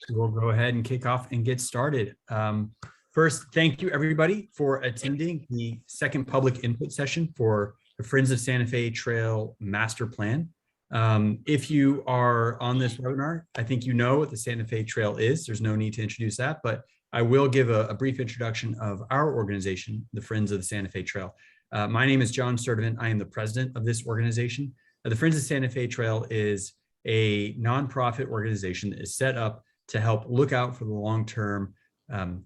we'll go ahead and kick off and get started. First, thank you everybody for attending the second public input session for the Friends of Santa Fe Trail Master Plan. If you are on this webinar, I think you know what the Santa Fe Trail is. There's no need to introduce that, but I will give a brief introduction of our organization, the Friends of the Santa Fe Trail. My name is John Sturdivant. I am the president of this organization. The Friends of Santa Fe Trail is a nonprofit organization that is set up to help look out for the long-term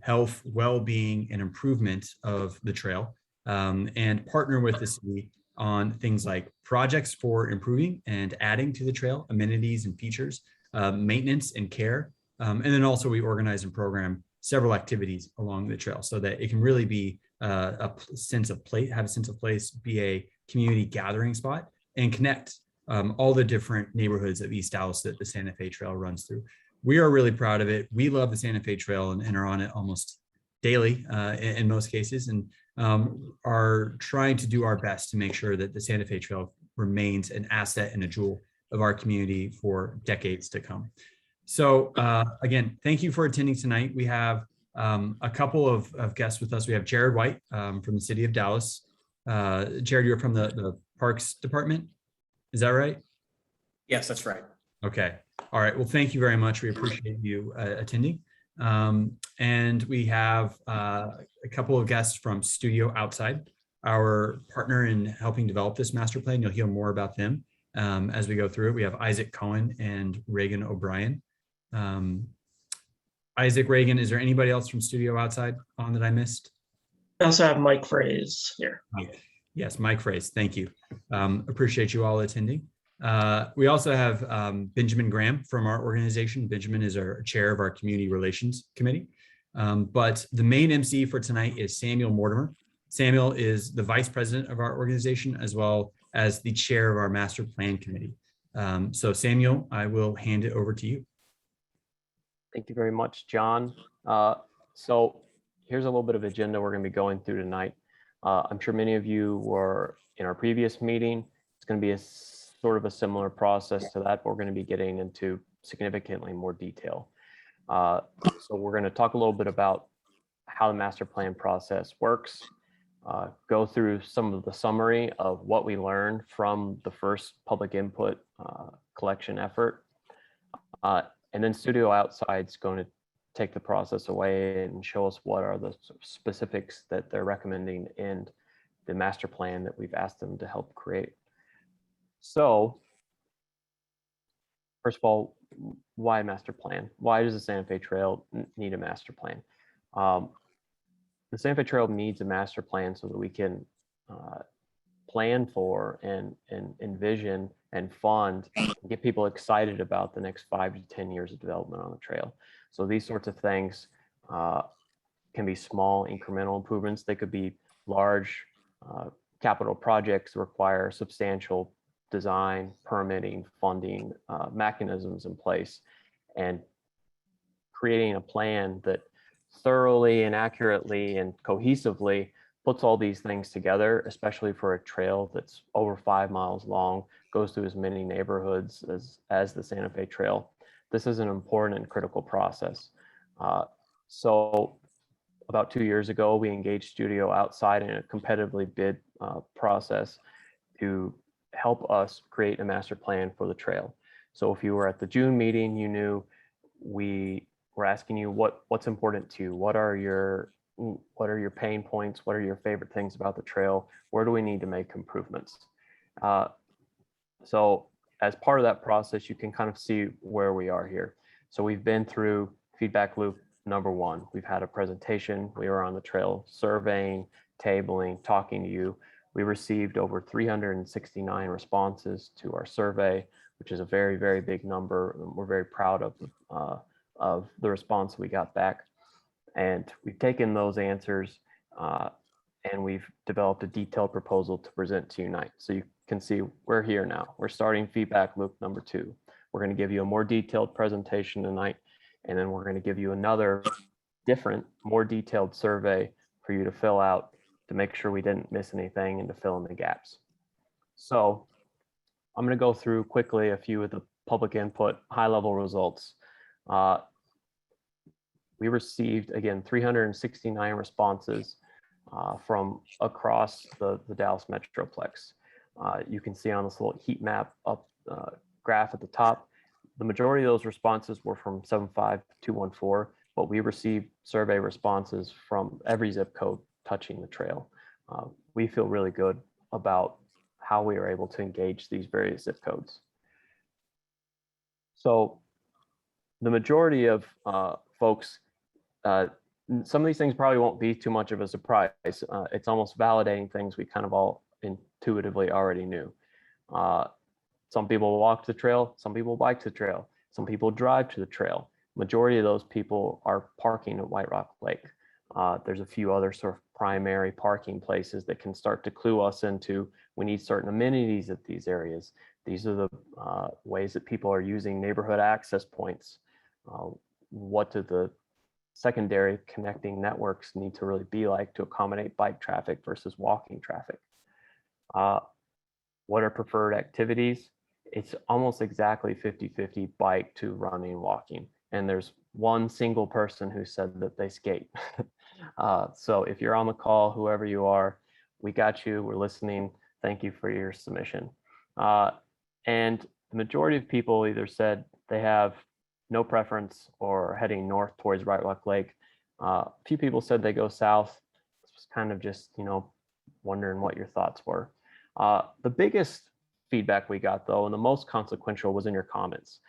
health, well-being, and improvement of the trail, and partner with the city on things like projects for improving and adding to the trail, amenities and features, maintenance and care. And then also we organize and program several activities along the trail so that it can really be a sense of place, have a sense of place, be a community gathering spot, and connect all the different neighborhoods of East Dallas that the Santa Fe Trail runs through. We are really proud of it. We love the Santa Fe Trail and are on it almost daily in most cases, and are trying to do our best to make sure that the Santa Fe Trail remains an asset and a jewel of our community for decades to come. So again, thank you for attending tonight. We have a couple of guests with us. We have Jared White from the city of Dallas. Jared, you're from the Parks Department. Is that right? Yes, that's right. Okay. All right. Well, thank you very much. We appreciate you attending. And we have a couple of guests from Studio Outside, our partner in helping develop this master plan. You'll hear more about them as we go through it. We have Isaac Cohen and Reagan O'Brien. Isaac, Reagan, is there anybody else from Studio Outside on that I missed? I also have Mike Fraze here. Mike. Yes, Mike Fraze. Thank you. Appreciate you all attending. We also have Benjamin Graham from our organization. Benjamin is our chair of our community relations committee. But the main MC for tonight is Samuel Mortimer. Samuel is the vice president of our organization, as well as the chair of our master plan committee. So Samuel, I will hand it over to you. Thank you very much, John. So here's a little bit of agenda we're going to be going through tonight. I'm sure many of you were in our previous meeting. It's going to be a sort of a similar process to that, but we're going to be getting into significantly more detail. So we're going to talk a little bit about how the master plan process works, go through some of the summary of what we learned from the first public input collection effort. And then Studio Outside is going to take the process away and show us what are the specifics that they're recommending in the master plan that we've asked them to help create. So, first of all, why a master plan? Why does the Santa Fe Trail need a master plan? The Santa Fe Trail needs a master plan so that we can plan for and envision and fund and get people excited about the next 5 to 10 years of development on the trail. So these sorts of things can be small incremental improvements. They could be large capital projects that require substantial design, permitting, funding mechanisms in place, and creating a plan that thoroughly and accurately and cohesively puts all these things together, especially for a trail that's over 5 miles long, goes through as many neighborhoods as the Santa Fe Trail. This is an important and critical process. So about 2 years ago, we engaged Studio Outside in a competitively bid process to help us create a master plan for the trail. So if you were at the June meeting, you knew we were asking you what's important to you. What are your pain points? What are your favorite things about the trail? Where do we need to make improvements? So as part of that process, you can kind of see where we are here. So we've been through feedback loop number 1. We've had a presentation. We were on the trail surveying, tabling, talking to you. We received over 369 responses to our survey, which is a very, very big number. We're very proud of the response we got back. And we've taken those answers and we've developed a detailed proposal to present to you tonight. So you can see we're here now. We're starting feedback loop number 2. We're going to give you a more detailed presentation tonight, and then we're going to give you another different, more detailed survey for you to fill out to make sure we didn't miss anything and to fill in the gaps. So I'm going to go through quickly a few of the public input high-level results. We received, again, 369 responses from across the Dallas Metroplex. You can see on this little heat map up graph at the top, the majority of those responses were from 75214, but we received survey responses from every zip code touching the trail. We feel really good about how we are able to engage these various zip codes. So the majority of folks, some of these things probably won't be too much of a surprise. It's almost validating things we kind of all intuitively already knew. Some people walk the trail, some people bike the trail, some people drive to the trail. Majority of those people are parking at White Rock Lake. There's a few other sort of primary parking places that can start to clue us into, we need certain amenities at these areas. These are the ways that people are using neighborhood access points. What do the secondary connecting networks need to really be like to accommodate bike traffic versus walking traffic? What are preferred activities? It's almost exactly 50-50 bike to running, walking. And there's one single person who said that they skate. So if you're on the call, whoever you are, we got you, we're listening. Thank you for your submission. And the majority of people either said they have no preference or heading north towards White Rock Lake. A few people said they go south. It was kind of just, wondering what your thoughts were. The biggest feedback we got, though, and the most consequential, was in your comments.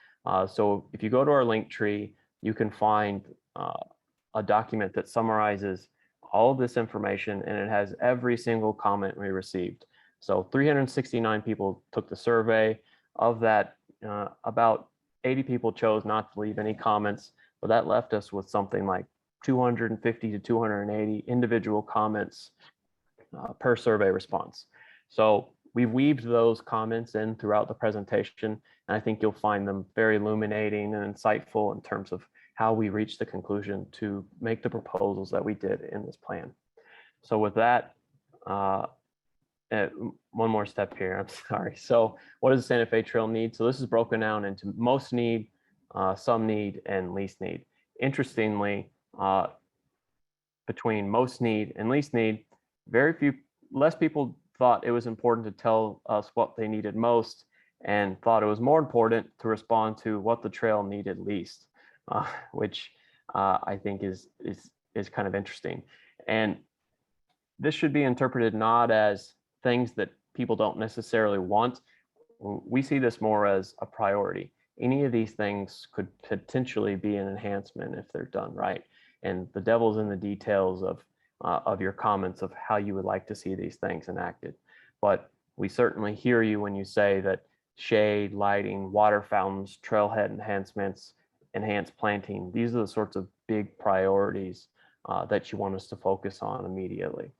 So if you go to our Linktree, you can find a document that summarizes all of this information, and it has every single comment we received. So 369 people took the survey. Of that, about 80 people chose not to leave any comments, but that left us with something like 250 to 280 individual comments per survey response. So we weaved those comments in throughout the presentation, and I think you'll find them very illuminating and insightful in terms of how we reached the conclusion to make the proposals that we did in this plan. So with that, one more step here, I'm sorry. So what does the Santa Fe Trail need? So this is broken down into most need, some need, and least need. Interestingly, between most need and least need, less people thought it was important to tell us what they needed most, and thought it was more important to respond to what the trail needed least, which I think is kind of interesting. And this should be interpreted not as things that people don't necessarily want. We see this more as a priority. Any of these things could potentially be an enhancement if they're done right. And the devil's in the details of your comments of how you would like to see these things enacted. But we certainly hear you when you say that shade, lighting, water fountains, trailhead enhancements, enhanced planting, these are the sorts of big priorities that you want us to focus on immediately.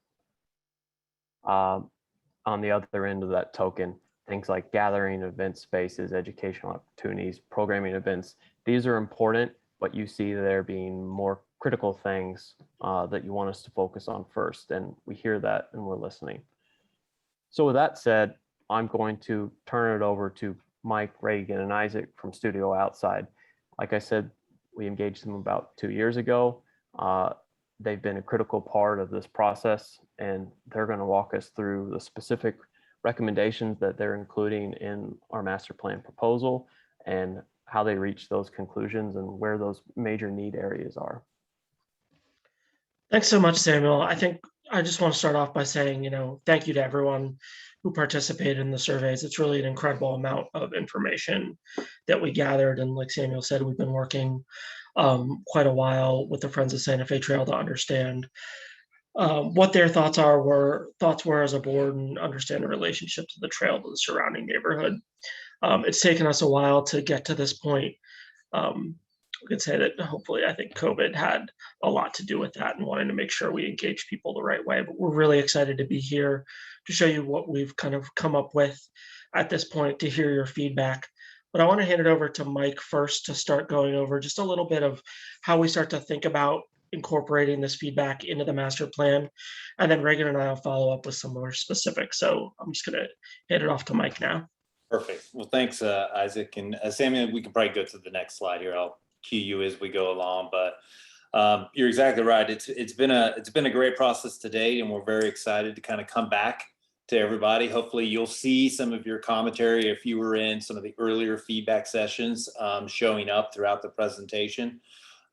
On the other end of that token, things like gathering event spaces, educational opportunities, programming events, these are important, but you see there being more critical things that you want us to focus on first, and we hear that and we're listening. So with that said, I'm going to turn it over to Mike, Reagan, and Isaac from Studio Outside. Like I said, we engaged them about 2 years ago. They've been a critical part of this process, and they're going to walk us through the specific recommendations that they're including in our master plan proposal and how they reach those conclusions and where those major need areas are. Thanks so much, Samuel. I think I just want to start off by saying, thank you to everyone who participated in the surveys. It's really an incredible amount of information that we gathered. And like Samuel said, we've been working quite a while with the Friends of Santa Fe Trail to understand what their thoughts were as a board, and understand the relationship to the trail to the surrounding neighborhood. It's taken us a while to get to this point. We could say that hopefully, I think COVID had a lot to do with that, and wanting to make sure we engage people the right way. But we're really excited to be here to show you what we've kind of come up with at this point, to hear your feedback. But I want to hand it over to Mike first to start going over just a little bit of how we start to think about incorporating this feedback into the master plan. And then Reagan and I will follow up with some more specifics. So I'm just going to hand it off to Mike now. Perfect. Well, thanks, Isaac. And Samuel, we can probably go to the next slide here. I'll cue you as we go along. But You're exactly right. It's been a great process to date, and we're very excited to kind of come back to everybody. Hopefully you'll see some of your commentary if you were in some of the earlier feedback sessions showing up throughout the presentation.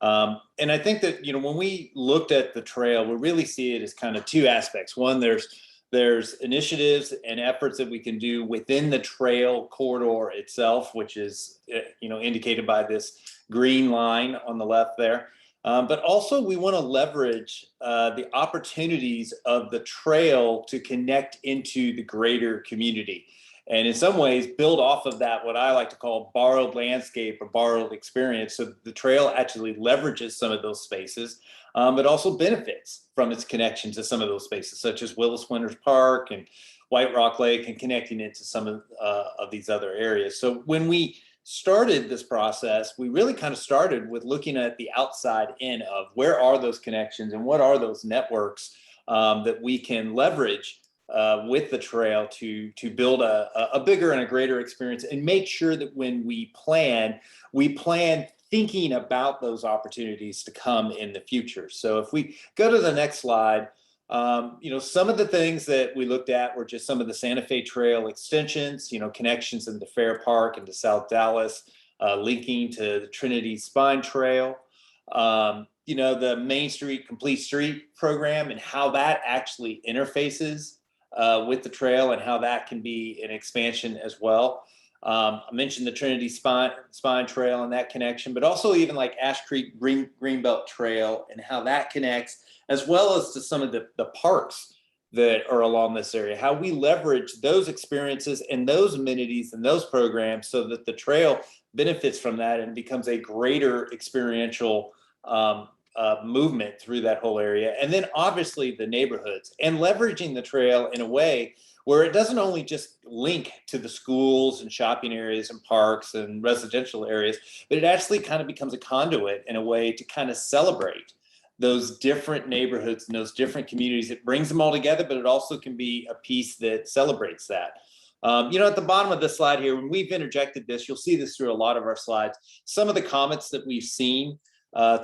And I think that, when we looked at the trail, we really see it as kind of two aspects. One, there's initiatives and efforts that we can do within the trail corridor itself, which is, indicated by this green line on the left there. But also we want to leverage the opportunities of the trail to connect into the greater community. And in some ways build off of that, what I like to call borrowed landscape or borrowed experience. So the trail actually leverages some of those spaces, but also benefits from its connection to some of those spaces, such as Willis Winters Park and White Rock Lake, and connecting into some of these other areas. So when we started this process, we really kind of started with looking at the outside in of where are those connections and what are those networks that we can leverage with the trail to build a bigger and a greater experience, and make sure that when we plan thinking about those opportunities to come in the future. So if we go to the next slide, some of the things that we looked at were just some of the Santa Fe Trail extensions, connections into Fair Park and to South Dallas, linking to the Trinity Spine Trail, the Main Street Complete Street program and how that actually interfaces with the trail and how that can be an expansion as well. I mentioned the Trinity Spine Trail and that connection, but also even like Ash Creek Greenbelt Trail and how that connects, as well as to some of the parks that are along this area, how we leverage those experiences and those amenities and those programs so that the trail benefits from that and becomes a greater experiential movement through that whole area. And then obviously the neighborhoods, and leveraging the trail in a way where it doesn't only just link to the schools and shopping areas and parks and residential areas, but it actually kind of becomes a conduit in a way to kind of celebrate those different neighborhoods and those different communities. It brings them all together, but it also can be a piece that celebrates that. At the bottom of the slide here, when we've interjected this, you'll see this through a lot of our slides, some of the comments that we've seen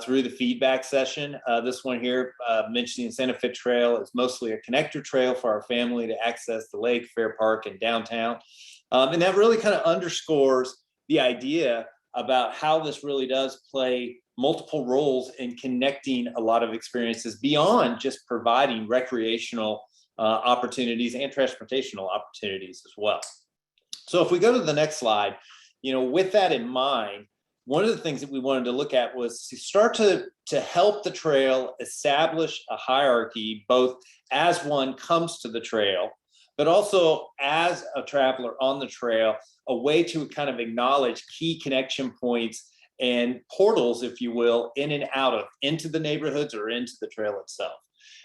through the feedback session. This one here mentioning Santa Fe Trail is mostly a connector trail for our family to access the lake, Fair Park, and downtown. And that really kind of underscores the idea about how this really does play multiple roles in connecting a lot of experiences beyond just providing recreational opportunities and transportational opportunities as well. So if we go to the next slide, with that in mind, one of the things that we wanted to look at was to start to help the trail establish a hierarchy, both as one comes to the trail, but also as a traveler on the trail, a way to kind of acknowledge key connection points and portals, if you will, in and out of, into the neighborhoods or into the trail itself.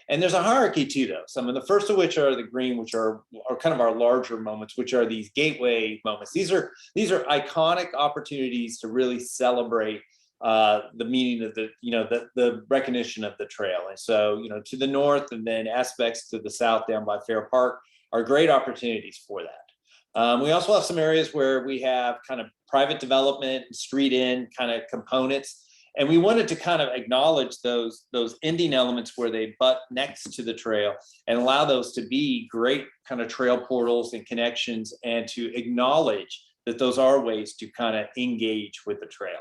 And there's a hierarchy to those. Some of the first of which are the green, which are kind of our larger moments, which are these gateway moments. These are iconic opportunities to really celebrate the meaning of the recognition of the trail. And so, to the north and then aspects to the south down by Fair Park are great opportunities for that. We also have some areas where we have kind of private development, street in kind of components. And we wanted to kind of acknowledge those ending elements where they butt next to the trail and allow those to be great kind of trail portals and connections, and to acknowledge that those are ways to kind of engage with the trail.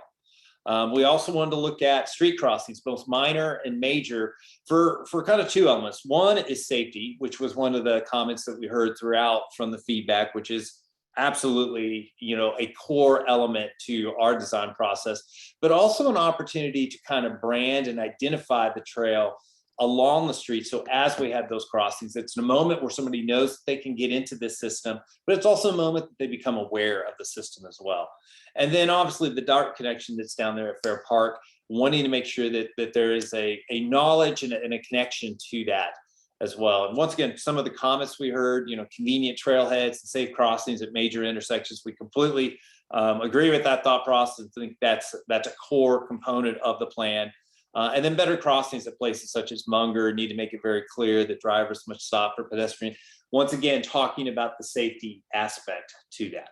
We also wanted to look at street crossings, both minor and major, for kind of two elements. One is safety, which was one of the comments that we heard throughout from the feedback, which is absolutely, a core element to our design process, but also an opportunity to kind of brand and identify the trail along the street. So as we have those crossings, it's a moment where somebody knows that they can get into this system, but it's also a moment that they become aware of the system as well. And then obviously the dark connection that's down there at Fair Park, wanting to make sure that there is a knowledge and a connection to that as well. And once again, some of the comments we heard, convenient trailheads and safe crossings at major intersections, we completely agree with that thought process. I think that's a core component of the plan. And then better crossings at places such as Munger need to make it very clear that drivers must stop for pedestrian. Once again, talking about the safety aspect to that.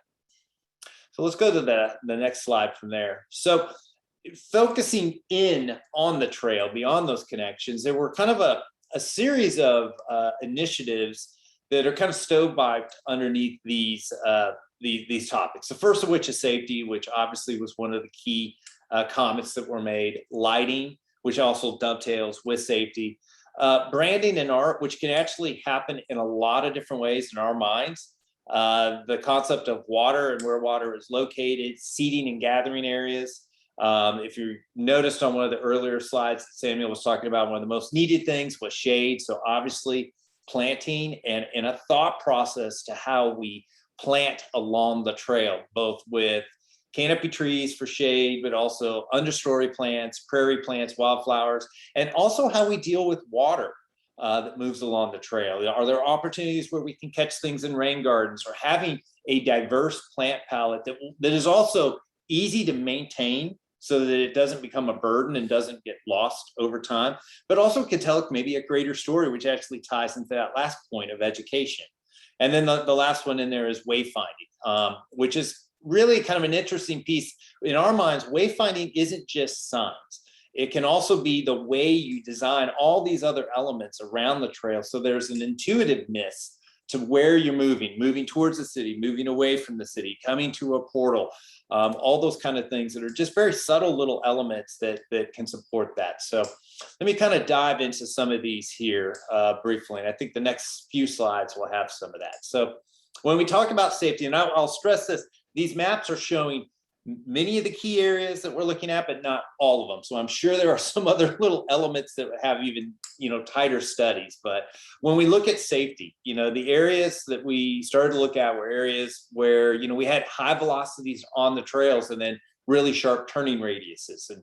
So let's go to the next slide from there. So focusing in on the trail beyond those connections, there were kind of a series of initiatives that are kind of stovepiped underneath these topics. The first of which is safety, which obviously was one of the key comments that were made. Lighting, which also dovetails with safety. Branding and art, which can actually happen in a lot of different ways in our minds. The concept of water and where water is located, seating and gathering areas. If you noticed on one of the earlier slides, Samuel was talking about one of the most needed things was shade. So obviously planting and a thought process to how we plant along the trail, both with canopy trees for shade, but also understory plants, prairie plants, wildflowers, and also how we deal with water that moves along the trail. Are there opportunities where we can catch things in rain gardens, or having a diverse plant palette that is also easy to maintain so that it doesn't become a burden and doesn't get lost over time, but also can tell maybe a greater story, which actually ties into that last point of education. And then the last one in there is wayfinding, which is really kind of an interesting piece. In our minds, wayfinding isn't just signs. It can also be the way you design all these other elements around the trail. So there's an intuitiveness to where you're moving towards the city, moving away from the city, coming to a portal, all those kind of things that are just very subtle little elements that can support that. So let me kind of dive into some of these here briefly. And I think the next few slides will have some of that. So when we talk about safety, and I'll stress this, these maps are showing many of the key areas that we're looking at, but not all of them. So I'm sure there are some other little elements that have even, tighter studies. But when we look at safety, the areas that we started to look at were areas where, we had high velocities on the trails and then really sharp turning radiuses. And,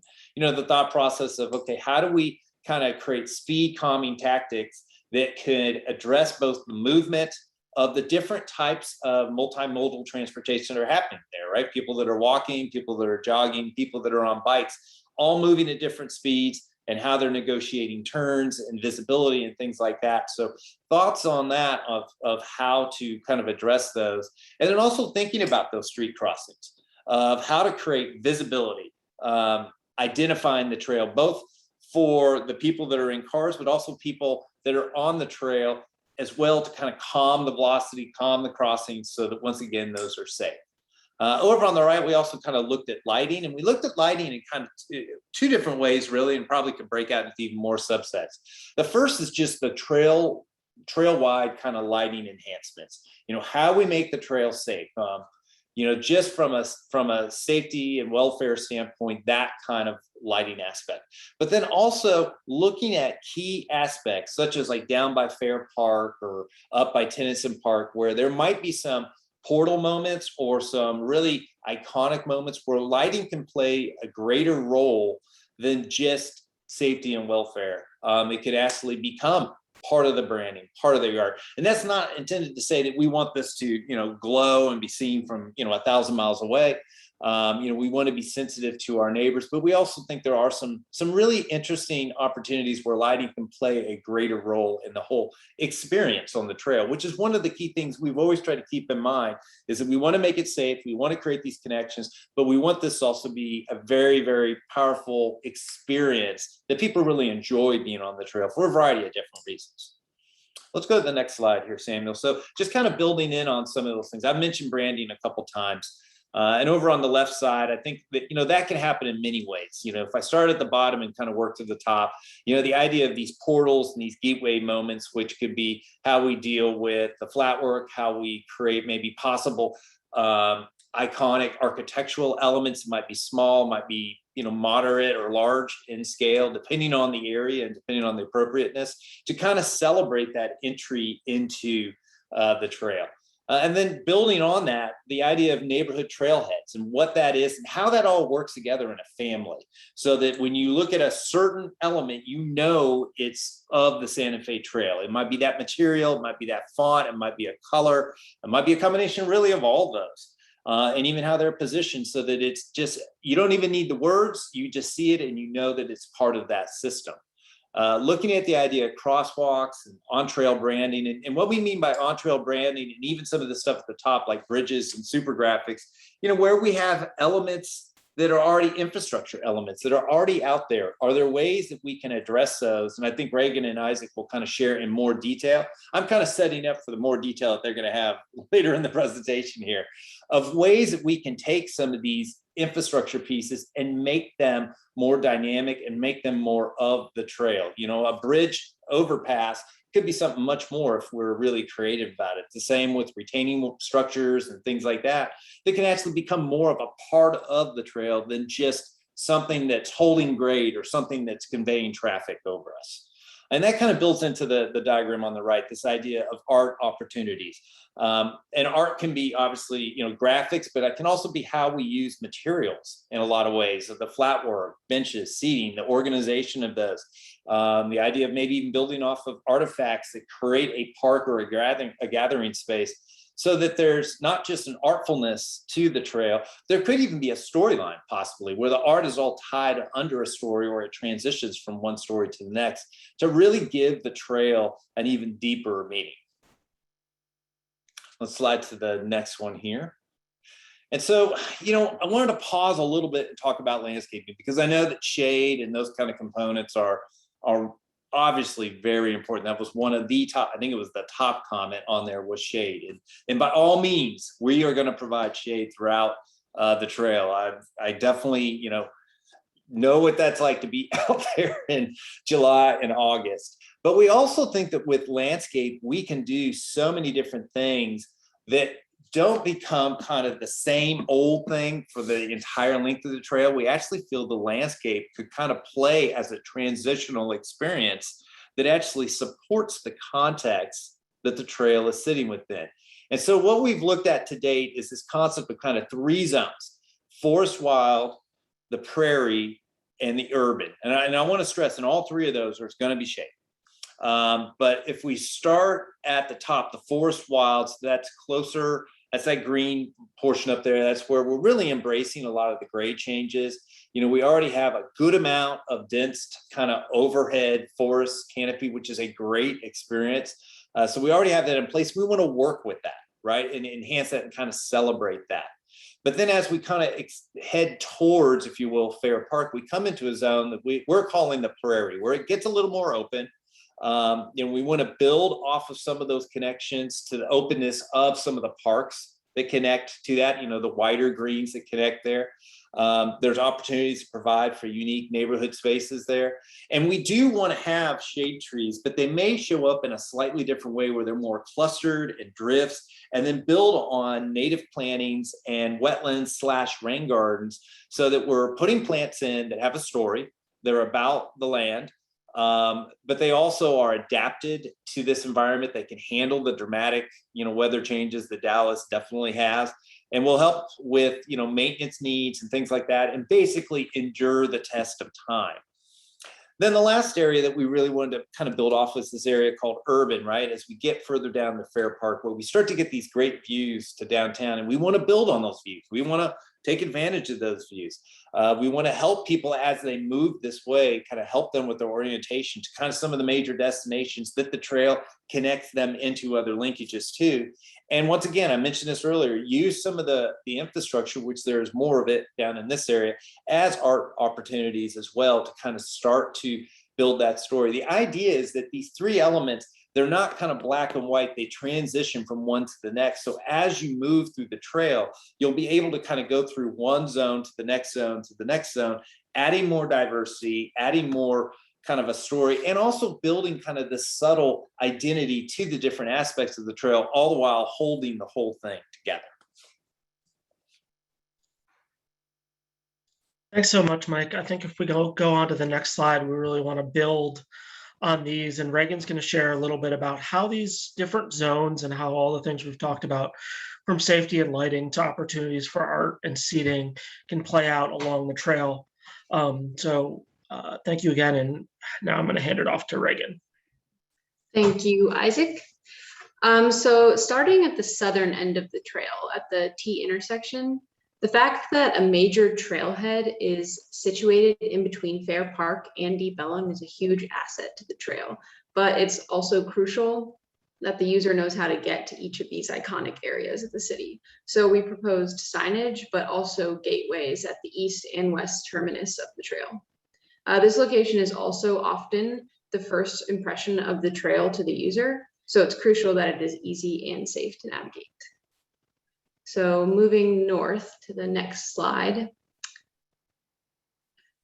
the thought process of, okay, how do we kind of create speed calming tactics that could address both the movement of the different types of multimodal transportation that are happening there, right? People that are walking, people that are jogging, people that are on bikes, all moving at different speeds, and how they're negotiating turns and visibility and things like that. So thoughts on that of how to kind of address those. And then also thinking about those street crossings, of how to create visibility, identifying the trail, both for the people that are in cars, but also people that are on the trail as well, to kind of calm the velocity, calm the crossings, so that once again, those are safe. Over on the right, we also kind of looked at lighting, and we looked at lighting in kind of two different ways, really, and probably could break out into even more subsets. The first is just the trail-wide kind of lighting enhancements. How we make the trail safe. Just from a safety and welfare standpoint, that kind of lighting aspect. But then also looking at key aspects, such as like down by Fair Park or up by Tennyson Park, where there might be some portal moments or some really iconic moments where lighting can play a greater role than just safety and welfare. It could actually become part of the branding, part of the art. And that's not intended to say that we want this to, glow and be seen from, 1,000 miles away. We want to be sensitive to our neighbors, but we also think there are some really interesting opportunities where lighting can play a greater role in the whole experience on the trail, which is one of the key things we've always tried to keep in mind, is that we want to make it safe. We want to create these connections, but we want this to also be a very, very powerful experience that people really enjoy being on the trail for a variety of different reasons. Let's go to the next slide here, Samuel. So just kind of building in on some of those things. I've mentioned branding a couple times. And over on the left side, I think that, that can happen in many ways. If I start at the bottom and kind of work to the top, the idea of these portals and these gateway moments, which could be how we deal with the flat work, how we create maybe possible iconic architectural elements. It might be small, might be, moderate or large in scale, depending on the area and depending on the appropriateness, to kind of celebrate that entry into the trail. And then building on that, the idea of neighborhood trailheads and what that is and how that all works together in a family, so that when you look at a certain element, it's of the Santa Fe Trail. It might be that material, it might be that font, it might be a color, it might be a combination really of all those. And even how they're positioned, so that it's just, you don't even need the words, you just see it and you know that it's part of that system. Looking at the idea of crosswalks and on-trail branding, and what we mean by on-trail branding, and even some of the stuff at the top like bridges and super graphics, where we have elements that are already infrastructure elements that are already out there? Are there ways that we can address those? And I think Reagan and Isaac will kind of share in more detail. I'm kind of setting up for the more detail that they're going to have later in the presentation here, of ways that we can take some of these infrastructure pieces and make them more dynamic and make them more of the trail. You know, a bridge overpass could be something much more if we're really creative about it. The same with retaining structures and things like that, that can actually become more of a part of the trail than just something that's holding grade or something that's conveying traffic over us. And that kind of builds into the diagram on the right, this idea of art opportunities. And art can be obviously, you know, graphics, but it can also be how we use materials in a lot of ways. So the flat work, benches, seating, the organization of those. The idea of maybe even building off of artifacts that create a park or a gathering space, so that there's not just an artfulness to the trail. There could even be a storyline possibly where the art is all tied under a story, or it transitions from one story to the next to really give the trail an even deeper meaning. Let's slide to the next one here. And so, you know, I wanted to pause a little bit and talk about landscaping, because I know that shade and those kind of components are obviously very important. That was one of the top, I think it was the top comment on there, was shade. And by all means, we are going to provide shade throughout the trail. I definitely, you know what that's like to be out there in July and August. But we also think that with landscape, we can do so many different things that don't become kind of the same old thing for the entire length of the trail. We actually feel the landscape could kind of play as a transitional experience that actually supports the context that the trail is sitting within. And so what we've looked at to date is this concept of kind of 3 zones: forest wild, the prairie, and the urban. And I want to stress, in all 3 of those, there's going to be shade. But if we start at the top, the forest wilds, that's closer, that's that green portion up there. That's where we're really embracing a lot of the grade changes. You know, we already have a good amount of dense kind of overhead forest canopy, which is a great experience. So we already have that in place. We want to work with that, right? And enhance that and kind of celebrate that. But then as we kind of head towards, if you will, Fair Park, we come into a zone that we're calling the prairie, where it gets a little more open. You know, we want to build off of some of those connections to the openness of some of the parks that connect to that, you know, the wider greens that connect there. There's opportunities to provide for unique neighborhood spaces there. And we do want to have shade trees, but they may show up in a slightly different way, where they're more clustered and drifts, and then build on native plantings and wetlands/rain gardens, so that we're putting plants in that have a story. They're about the land. But they also are adapted to this environment. They can handle the dramatic, you know, weather changes that Dallas definitely has, and will help with, you know, maintenance needs and things like that, and basically endure the test of time. Then the last area that we really wanted to kind of build off was this area called urban, right? As we get further down the Fair Park, where we start to get these great views to downtown, and we want to build on those views. We want to take advantage of those views. We want to help people as they move this way, kind of help them with their orientation to kind of some of the major destinations that the trail connects them into other linkages to. And once again, I mentioned this earlier, use some of the infrastructure, which there's more of it down in this area, as art opportunities as well, to kind of start to build that story. The idea is that these 3 elements, they're not kind of black and white. They transition from one to the next. So as you move through the trail, you'll be able to kind of go through one zone to the next zone to the next zone, adding more diversity, adding more kind of a story, and also building kind of this subtle identity to the different aspects of the trail, all the while holding the whole thing together. Thanks so much, Mike. I think if we go on to the next slide, we really want to build on these, and Reagan's going to share a little bit about how these different zones and how all the things we've talked about, from safety and lighting to opportunities for art and seating, can play out along the trail. Thank you again, and now I'm going to hand it off to Reagan. Thank you, Isaac. So starting at the southern end of the trail at the T intersection, the fact that a major trailhead is situated in between Fair Park and Deep Ellum is a huge asset to the trail, but it's also crucial that the user knows how to get to each of these iconic areas of the city. So we proposed signage, but also gateways at the east and west terminus of the trail. This location is also often the first impression of the trail to the user, so it's crucial that it is easy and safe to navigate. So moving north to the next slide.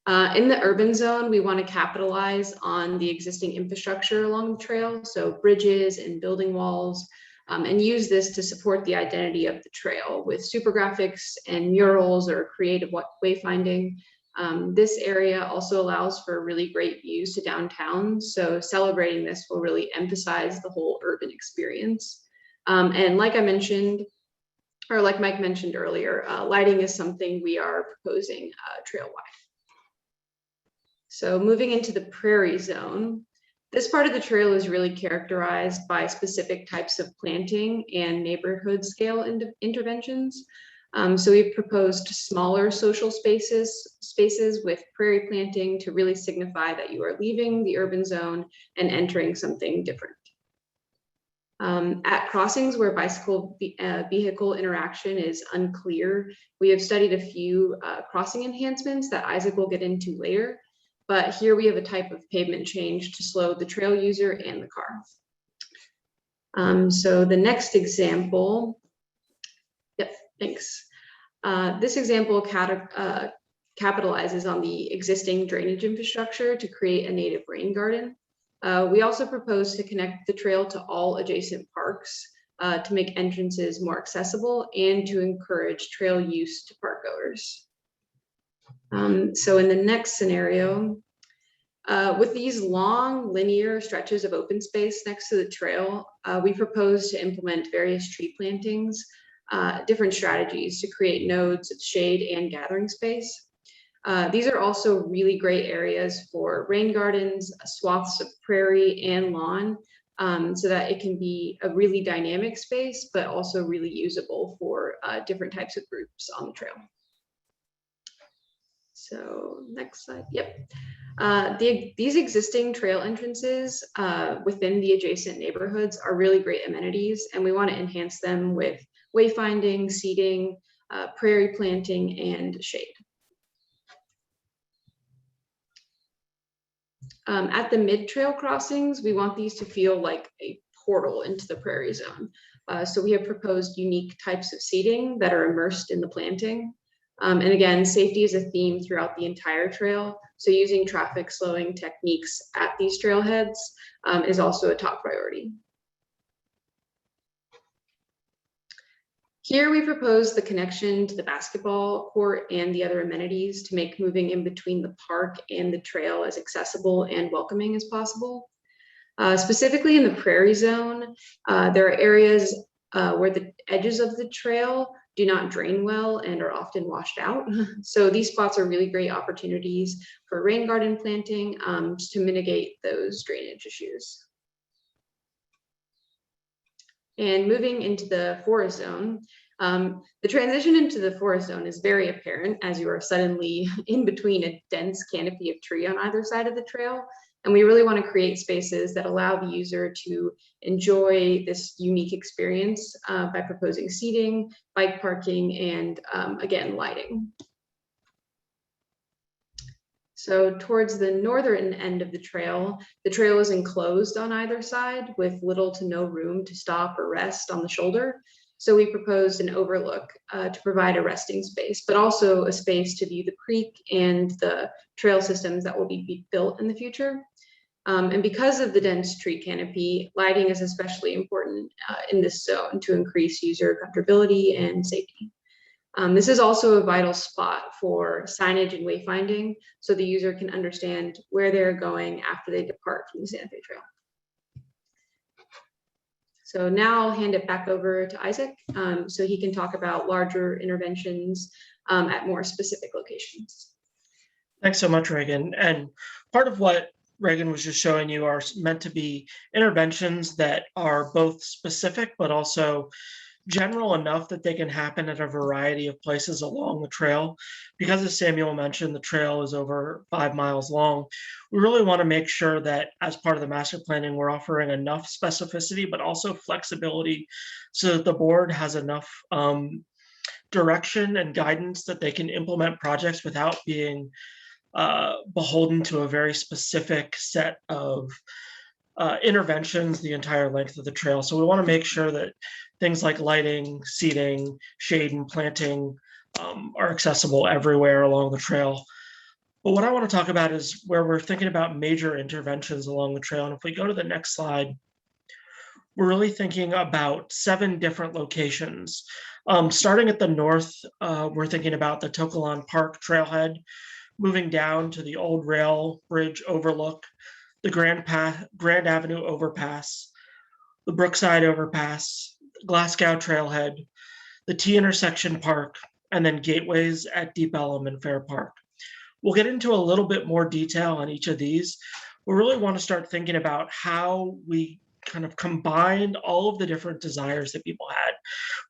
In the urban zone, we want to capitalize on the existing infrastructure along the trail, so bridges and building walls, and use this to support the identity of the trail with super graphics and murals or creative wayfinding. This area also allows for really great views to downtown, so celebrating this will really emphasize the whole urban experience. And like I mentioned, or like Mike mentioned earlier, lighting is something we are proposing trail-wide. So moving into the Prairie Zone, this part of the trail is really characterized by specific types of planting and neighborhood scale interventions. So we've proposed smaller social spaces with prairie planting to really signify that you are leaving the urban zone and entering something different. At crossings where bicycle vehicle interaction is unclear, we have studied a few crossing enhancements that Isaac will get into later. But here we have a type of pavement change to slow the trail user and the car. So the next example, yep, thanks. This example capitalizes on the existing drainage infrastructure to create a native rain garden. We also propose to connect the trail to all adjacent parks to make entrances more accessible and to encourage trail use to park goers. So in the next scenario, with these long linear stretches of open space next to the trail, we propose to implement various tree plantings, different strategies to create nodes of shade and gathering space. These are also really great areas for rain gardens, swaths of prairie and lawn, so that it can be a really dynamic space, but also really usable for different types of groups on the trail. So next slide, yep. These existing trail entrances within the adjacent neighborhoods are really great amenities, and we want to enhance them with wayfinding, seating, prairie planting, and shade. At the mid-trail crossings, we want these to feel like a portal into the Prairie Zone. So we have proposed unique types of seating that are immersed in the planting. And again, safety is a theme throughout the entire trail. So using traffic slowing techniques at these trailheads is also a top priority. Here we propose the connection to the basketball court and the other amenities to make moving in between the park and the trail as accessible and welcoming as possible. Specifically in the Prairie Zone, there are areas where the edges of the trail do not drain well and are often washed out. So these spots are really great opportunities for rain garden planting to mitigate those drainage issues. And moving into the forest zone, the transition into the forest zone is very apparent as you are suddenly in between a dense canopy of tree on either side of the trail. And we really want to create spaces that allow the user to enjoy this unique experience by proposing seating, bike parking, and again, lighting. So towards the northern end of the trail is enclosed on either side with little to no room to stop or rest on the shoulder. So we proposed an overlook to provide a resting space, but also a space to view the creek and the trail systems that will be built in the future. And because of the dense tree canopy, lighting is especially important in this zone to increase user comfortability and safety. This is also a vital spot for signage and wayfinding, so the user can understand where they're going after they depart from the Santa Fe Trail. So now I'll hand it back over to Isaac so he can talk about larger interventions at more specific locations. Thanks so much, Reagan. And part of what Reagan was just showing you are meant to be interventions that are both specific, but also general enough that they can happen at a variety of places along the trail. Because as Samuel mentioned, the trail is over 5 miles long. We really want to make sure that as part of the master planning, we're offering enough specificity, but also flexibility so that the board has enough direction and guidance that they can implement projects without being beholden to a very specific set of interventions the entire length of the trail. So we want to make sure that things like lighting, seating, shade, and planting are accessible everywhere along the trail. But what I want to talk about is where we're thinking about major interventions along the trail. And if we go to the next slide, we're really thinking about 7 different locations. Starting at the north, we're thinking about the Tokulan Park Trailhead, moving down to the old rail bridge overlook, the Grand Avenue Overpass, the Brookside Overpass, Glasgow Trailhead, the T intersection park, and then gateways at Deep Ellum and Fair Park. We'll get into a little bit more detail on each of these. We really want to start thinking about how we kind of combined all of the different desires that people had,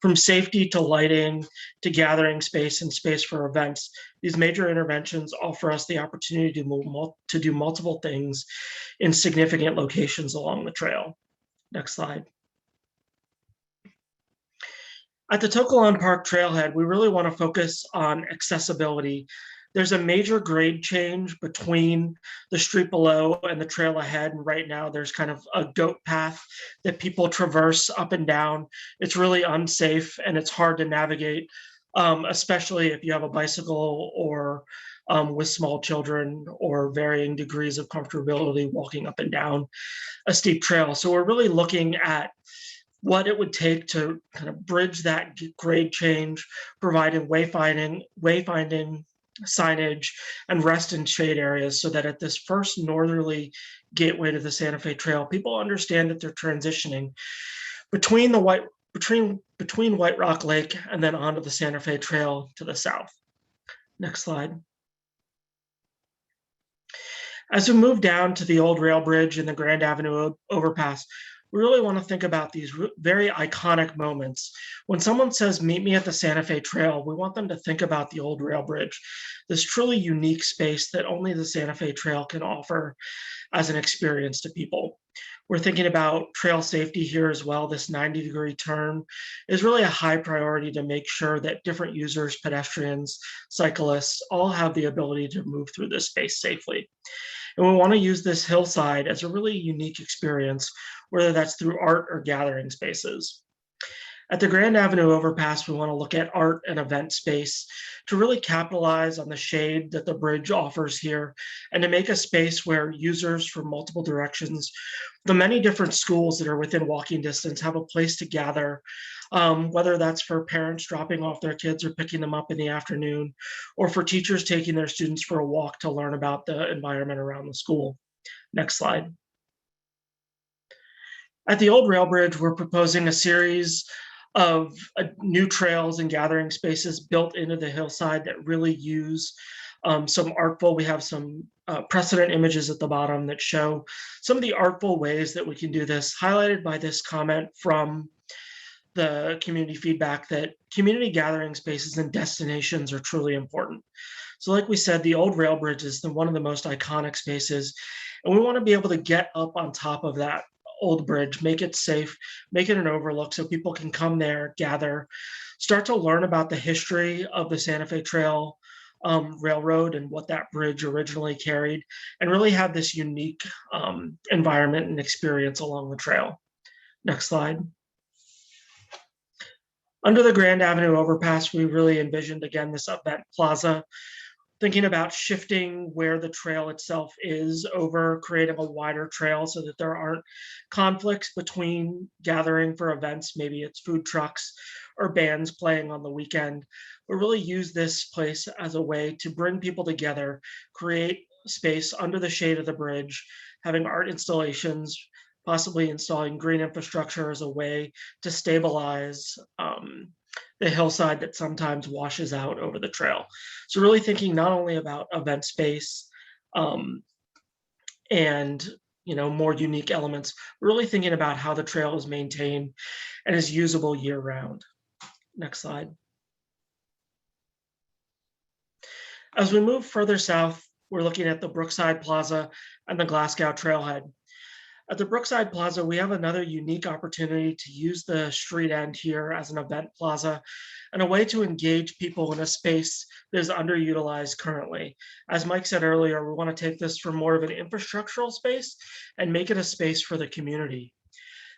from safety to lighting to gathering space and space for events. These major interventions offer us the opportunity to do multiple things in significant locations along the trail. Next slide. At the Tokulan Park Trailhead, we really want to focus on accessibility. There's a major grade change between the street below and the trail ahead. And right now there's kind of a goat path that people traverse up and down. It's really unsafe and it's hard to navigate, especially if you have a bicycle or with small children or varying degrees of comfortability walking up and down a steep trail. So we're really looking at what it would take to kind of bridge that grade change, providing wayfinding, signage, and rest and shade areas so that at this first northerly gateway to the Santa Fe Trail, people understand that they're transitioning between White Rock Lake and then onto the Santa Fe Trail to the south. Next slide. As we move down to the old rail bridge and the Grand Avenue overpass, we really want to think about these very iconic moments. When someone says, meet me at the Santa Fe Trail, we want them to think about the old rail bridge, this truly unique space that only the Santa Fe Trail can offer as an experience to people. We're thinking about trail safety here as well. This 90-degree turn is really a high priority to make sure that different users, pedestrians, cyclists, all have the ability to move through this space safely. And we want to use this hillside as a really unique experience, whether that's through art or gathering spaces. At the Grand Avenue overpass, we want to look at art and event space to really capitalize on the shade that the bridge offers here and to make a space where users from multiple directions, the many different schools that are within walking distance, have a place to gather, whether that's for parents dropping off their kids or picking them up in the afternoon, or for teachers taking their students for a walk to learn about the environment around the school. Next slide. At the old rail bridge, we're proposing a series of new trails and gathering spaces built into the hillside that really use some artful, we have some precedent images at the bottom that show some of the artful ways that we can do this, highlighted by this comment from the community feedback that community gathering spaces and destinations are truly important. So like we said, the old rail bridge is one of the most iconic spaces, and we want to be able to get up on top of that old bridge, make it safe, make it an overlook so people can come there, gather, start to learn about the history of the Santa Fe Trail Railroad and what that bridge originally carried, and really have this unique environment and experience along the trail. Next slide. Under the Grand Avenue overpass, we really envisioned, again, this event plaza, thinking about shifting where the trail itself is over, creating a wider trail so that there aren't conflicts between gathering for events, maybe it's food trucks or bands playing on the weekend, but really use this place as a way to bring people together, create space under the shade of the bridge, having art installations, possibly installing green infrastructure as a way to stabilize the hillside that sometimes washes out over the trail. So really thinking not only about event space and more unique elements. We're really thinking about how the trail is maintained and is usable year round. Next slide. As we move further south, we're looking at the Brookside Plaza and the Glasgow Trailhead. At the Brookside Plaza, we have another unique opportunity to use the street end here as an event plaza and a way to engage people in a space that is underutilized currently. As Mike said earlier, we want to take this from more of an infrastructural space and make it a space for the community.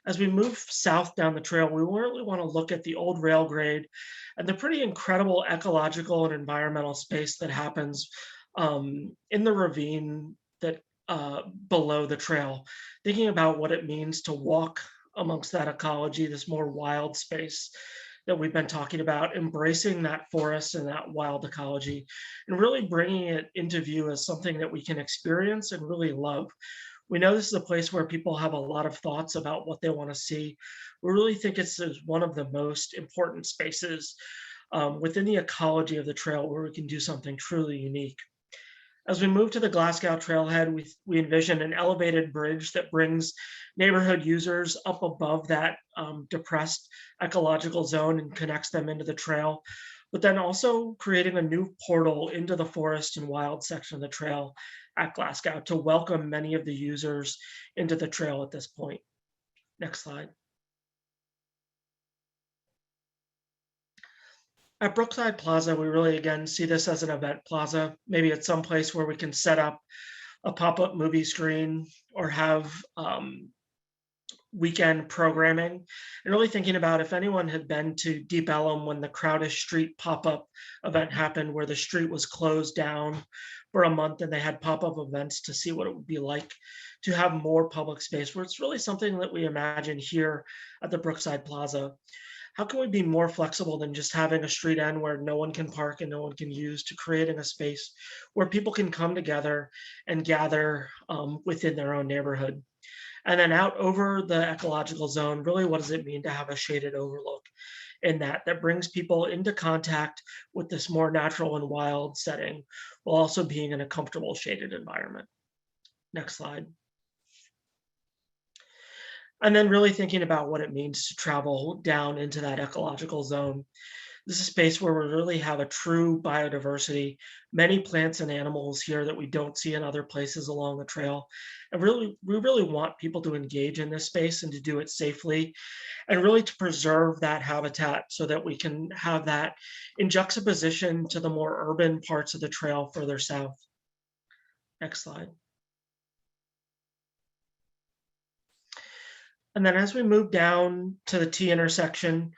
As we move south down the trail, we really want to look at the old rail grade and the pretty incredible ecological and environmental space that happens in the ravine that below the trail, thinking about what it means to walk amongst that ecology, this more wild space that we've been talking about, embracing that forest and that wild ecology, and really bringing it into view as something that we can experience and really love. We know this is a place where people have a lot of thoughts about what they want to see. We really think it's one of the most important spaces within the ecology of the trail where we can do something truly unique. As we move to the Glasgow Trailhead, we envision an elevated bridge that brings neighborhood users up above that depressed ecological zone and connects them into the trail, but then also creating a new portal into the forest and wild section of the trail at Glasgow to welcome many of the users into the trail at this point. Next slide. At Brookside Plaza, we really, again, see this as an event plaza. Maybe it's some place where we can set up a pop-up movie screen or have weekend programming. And really thinking about if anyone had been to Deep Ellum when the Crowdish Street pop-up event happened, where the street was closed down for a month and they had pop-up events to see what it would be like to have more public space, where it's really something that we imagine here at the Brookside Plaza. How can we be more flexible than just having a street end where no one can park and no one can use, to creating a space where people can come together and gather within their own neighborhood? And then out over the ecological zone, really what does it mean to have a shaded overlook in that brings people into contact with this more natural and wild setting while also being in a comfortable shaded environment? Next slide. And then really thinking about what it means to travel down into that ecological zone. This is a space where we really have a true biodiversity, many plants and animals here that we don't see in other places along the trail. And really, we really want people to engage in this space and to do it safely, and really to preserve that habitat so that we can have that in juxtaposition to the more urban parts of the trail further south. Next slide. And then as we move down to the T intersection,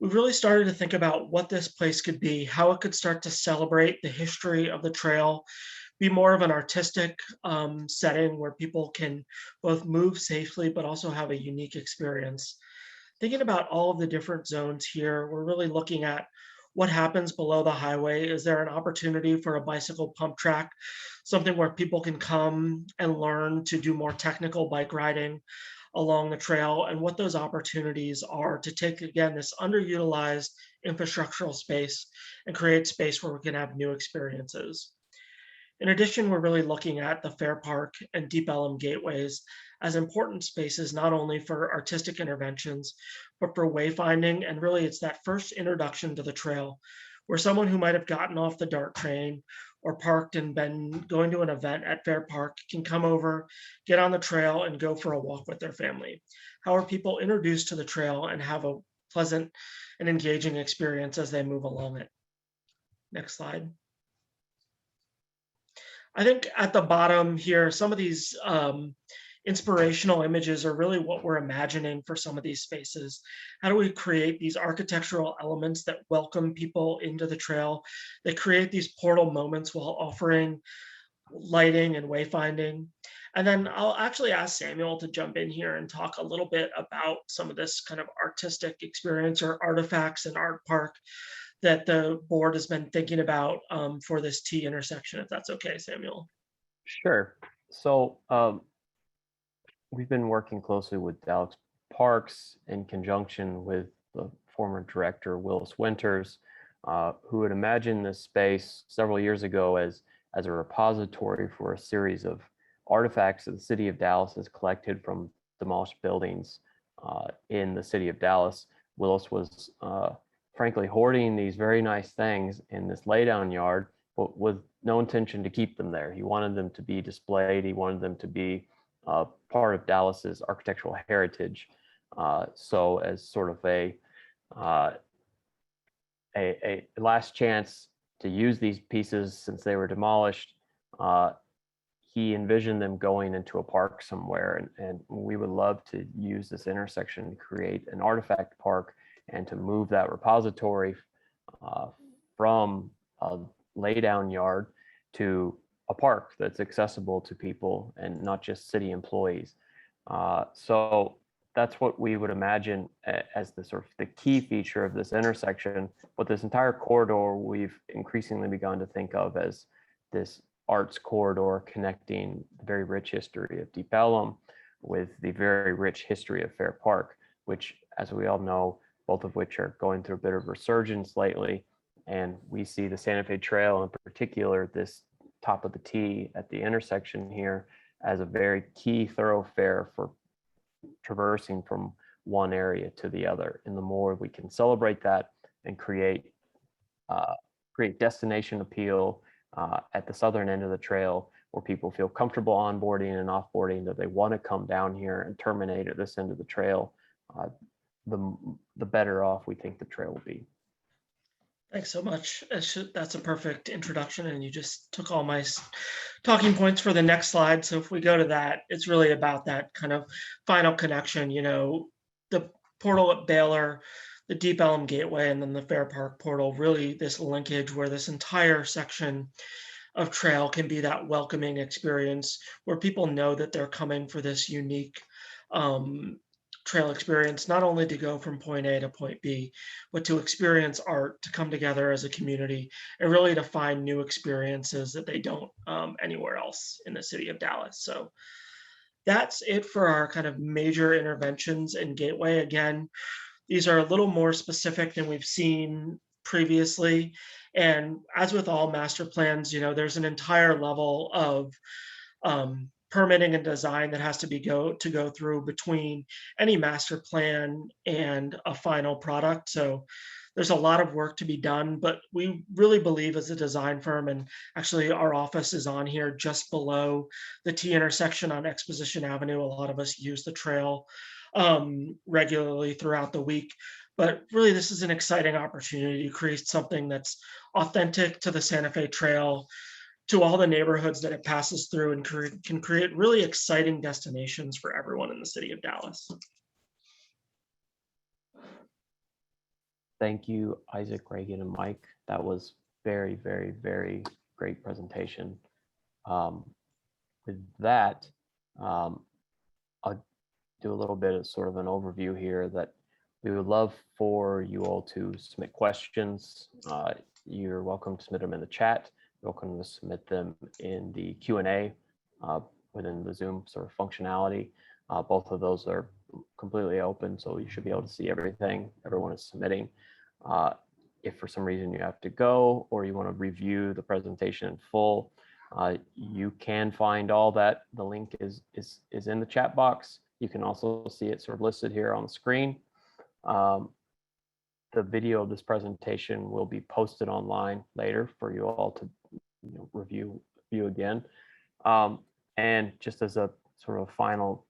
we've really started to think about what this place could be, how it could start to celebrate the history of the trail, be more of an artistic setting where people can both move safely, but also have a unique experience. Thinking about all of the different zones here, we're really looking at what happens below the highway. Is there an opportunity for a bicycle pump track, something where people can come and learn to do more technical bike riding along the trail, and what those opportunities are to take, again, this underutilized infrastructural space and create space where we can have new experiences. In addition, we're really looking at the Fair Park and Deep Ellum gateways as important spaces, not only for artistic interventions, but for wayfinding. And really it's that first introduction to the trail where someone who might have gotten off the DART train or parked and been going to an event at Fair Park can come over, get on the trail and go for a walk with their family. How are people introduced to the trail and have a pleasant and engaging experience as they move along it? Next slide. I think at the bottom here, some of these inspirational images are really what we're imagining for some of these spaces. How do we create these architectural elements that welcome people into the trail, that create these portal moments while offering lighting and wayfinding? And then I'll actually ask Samuel to jump in here and talk a little bit about some of this kind of artistic experience or artifacts and art park that the board has been thinking about for this T intersection, if that's okay, Samuel. Sure. So we've been working closely with Dallas Parks in conjunction with the former director, Willis Winters, who had imagined this space several years ago as a repository for a series of artifacts that the city of Dallas has collected from demolished buildings in the city of Dallas. Willis was frankly hoarding these very nice things in this laydown yard, but with no intention to keep them there. He wanted them to be displayed. He wanted them to be part of Dallas's architectural heritage. So as sort of a last chance to use these pieces since they were demolished, he envisioned them going into a park somewhere, and we would love to use this intersection to create an artifact park and to move that repository from a laydown yard to a park that's accessible to people and not just city employees. So that's what we would imagine as the sort of the key feature of this intersection. But this entire corridor, we've increasingly begun to think of as this arts corridor connecting the very rich history of Deep Ellum with the very rich history of Fair Park, which, as we all know, both of which are going through a bit of resurgence lately. And we see the Santa Fe Trail in particular, this top of the T at the intersection here, as a very key thoroughfare for traversing from one area to the other. And the more we can celebrate that and create destination appeal at the southern end of the trail, where people feel comfortable onboarding and offboarding, that they want to come down here and terminate at this end of the trail, the better off we think the trail will be. Thanks so much. That's a perfect introduction, and you just took all my talking points for the next slide. So if we go to that, it's really about that kind of final connection, the portal at Baylor, the Deep Ellum Gateway, and then the Fair Park portal, really this linkage where this entire section of trail can be that welcoming experience where people know that they're coming for this unique trail experience, not only to go from point A to point B, but to experience art, to come together as a community, and really to find new experiences that they don't anywhere else in the city of Dallas. So that's it for our kind of major interventions in Gateway. Again, these are a little more specific than we've seen previously. And as with all master plans, there's an entire level of permitting and design that has to go through between any master plan and a final product. So there's a lot of work to be done, but we really believe as a design firm, and actually our office is on here just below the T intersection on Exposition Avenue. A lot of us use the trail regularly throughout the week. But really, this is an exciting opportunity to create something that's authentic to the Santa Fe Trail, to all the neighborhoods that it passes through, and can create really exciting destinations for everyone in the city of Dallas. Thank you, Isaac, Reagan, and Mike. That was very, very, very great presentation. With that, I'll do a little bit of sort of an overview here that we would love for you all to submit questions. You're welcome to submit them in the chat. You're welcome to submit them in the Q&A within the Zoom sort of functionality. Both of those are completely open, so you should be able to see everything everyone is submitting. If for some reason you have to go or you want to review the presentation in full, you can find all that. The link is in the chat box. You can also see it sort of listed here on the screen. The video of this presentation will be posted online later for you all to review again. And just as a sort of final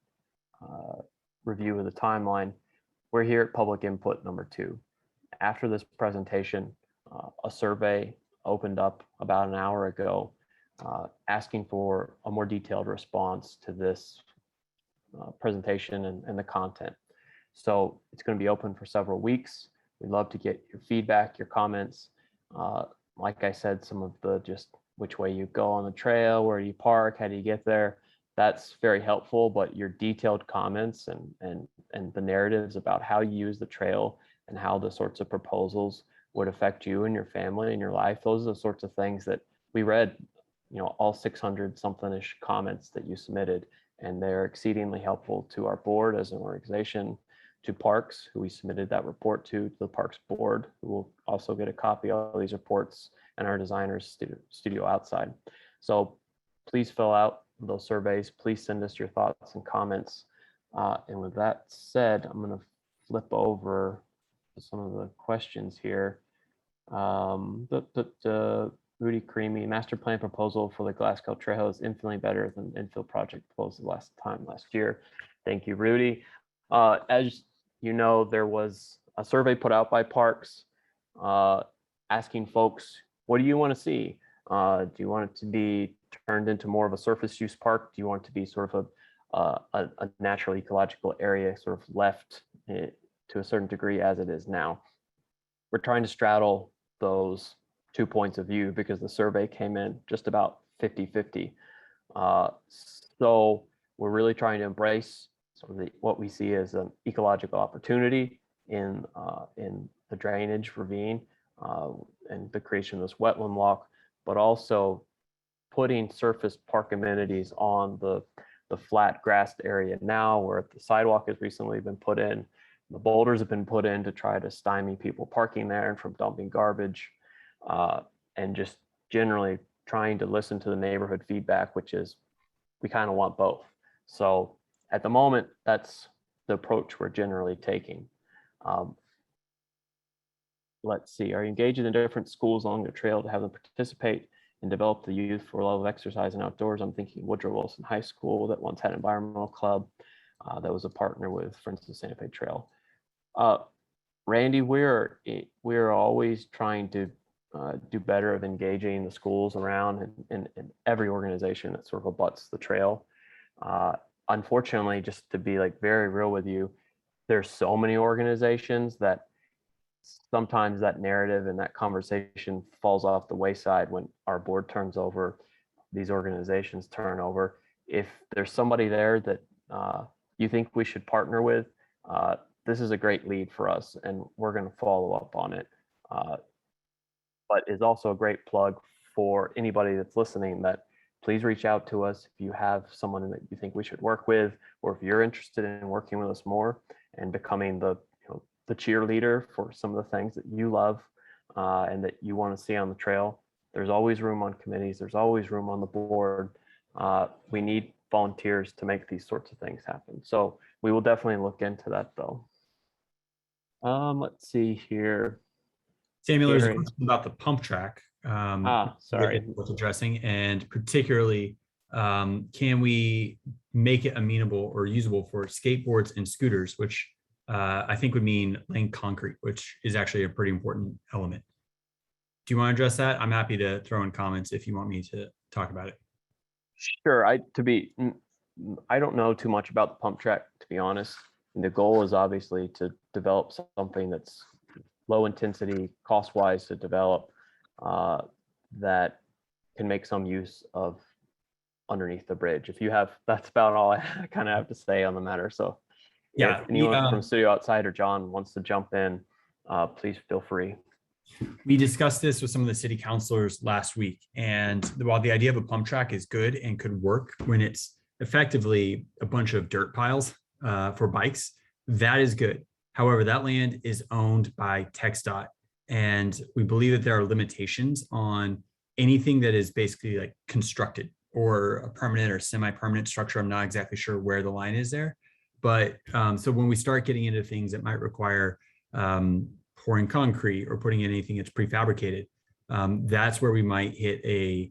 review of the timeline, we're here at public input number 2. After this presentation, a survey opened up about an hour ago asking for a more detailed response to this presentation and the content. So it's going to be open for several weeks. We'd love to get your feedback, your comments. Like I said, some of the just which way you go on the trail, where you park, how do you get there, that's very helpful. But your detailed comments and the narratives about how you use the trail and how the sorts of proposals would affect you and your family and your life, those are the sorts of things that we read, all 600 something-ish comments that you submitted, and they're exceedingly helpful to our board as an organization, to Parks, who we submitted that report to the Parks board, who will also get a copy of these reports, and our designers studio outside. So please fill out those surveys, please send us your thoughts and comments. And with that said, I'm going to flip over to some of the questions here. Rudy Creamy, master plan proposal for the Glasgow Trailhead is infinitely better than infill project proposal last year. Thank you, Rudy. As you know, there was a survey put out by Parks asking folks, what do you want to see? Do you want it to be turned into more of a surface use park? Do you want it to be sort of a natural ecological area sort of left to a certain degree as it is now? We're trying to straddle those 2 points of view because the survey came in just about 50-50. So we're really trying to embrace sort of what we see as an ecological opportunity in the drainage ravine and the creation of this wetland walk, but also putting surface park amenities on the flat grassed area now, where the sidewalk has recently been put in. The boulders have been put in to try to stymie people parking there and from dumping garbage, and just generally trying to listen to the neighborhood feedback, which is we kind of want both. So at the moment, that's the approach we're generally taking. Let's see, are you engaged in different schools along the trail to have them participate and develop the youth for love of exercise and outdoors? I'm thinking Woodrow Wilson High School that once had an environmental club that was a partner with Friends of the Santa Fe Trail. Randy, we're always trying to do better of engaging the schools around and every organization that sort of abuts the trail. Unfortunately, just to be like very real with you, there's so many organizations that sometimes that narrative and that conversation falls off the wayside when our board turns over, these organizations turn over. If there's somebody there that you think we should partner with, this is a great lead for us and we're going to follow up on it. But is also a great plug for anybody that's listening that please reach out to us if you have someone that you think we should work with, or if you're interested in working with us more and becoming the cheerleader for some of the things that you love and that you want to see on the trail. There's always room on committees. There's always room on the board. We need volunteers to make these sorts of things happen. So we will definitely look into that though. Let's see here. Samuel, there's a Gary. question about the pump track. Sorry. What's addressing, and particularly, can we make it amenable or usable for skateboards and scooters, which I think would mean laying concrete, which is actually a pretty important element. Do you want to address that? I'm happy to throw in comments if you want me to talk about it. Sure. I don't know too much about the pump track, to be honest. And the goal is obviously to develop something that's low intensity, cost-wise to develop, that can make some use of underneath the bridge. That's about all I kind of have to say on the matter. So yeah, if anyone from Studio Outside or John wants to jump in, please feel free. We discussed this with some of the city councilors last week, and while the idea of a pump track is good and could work when it's effectively a bunch of dirt piles for bikes, that is good. However, that land is owned by TxDOT, and we believe that there are limitations on anything that is basically like constructed or a permanent or semi-permanent structure. I'm not exactly sure where the line is there. But so when we start getting into things that might require pouring concrete or putting in anything that's prefabricated, that's where we might hit a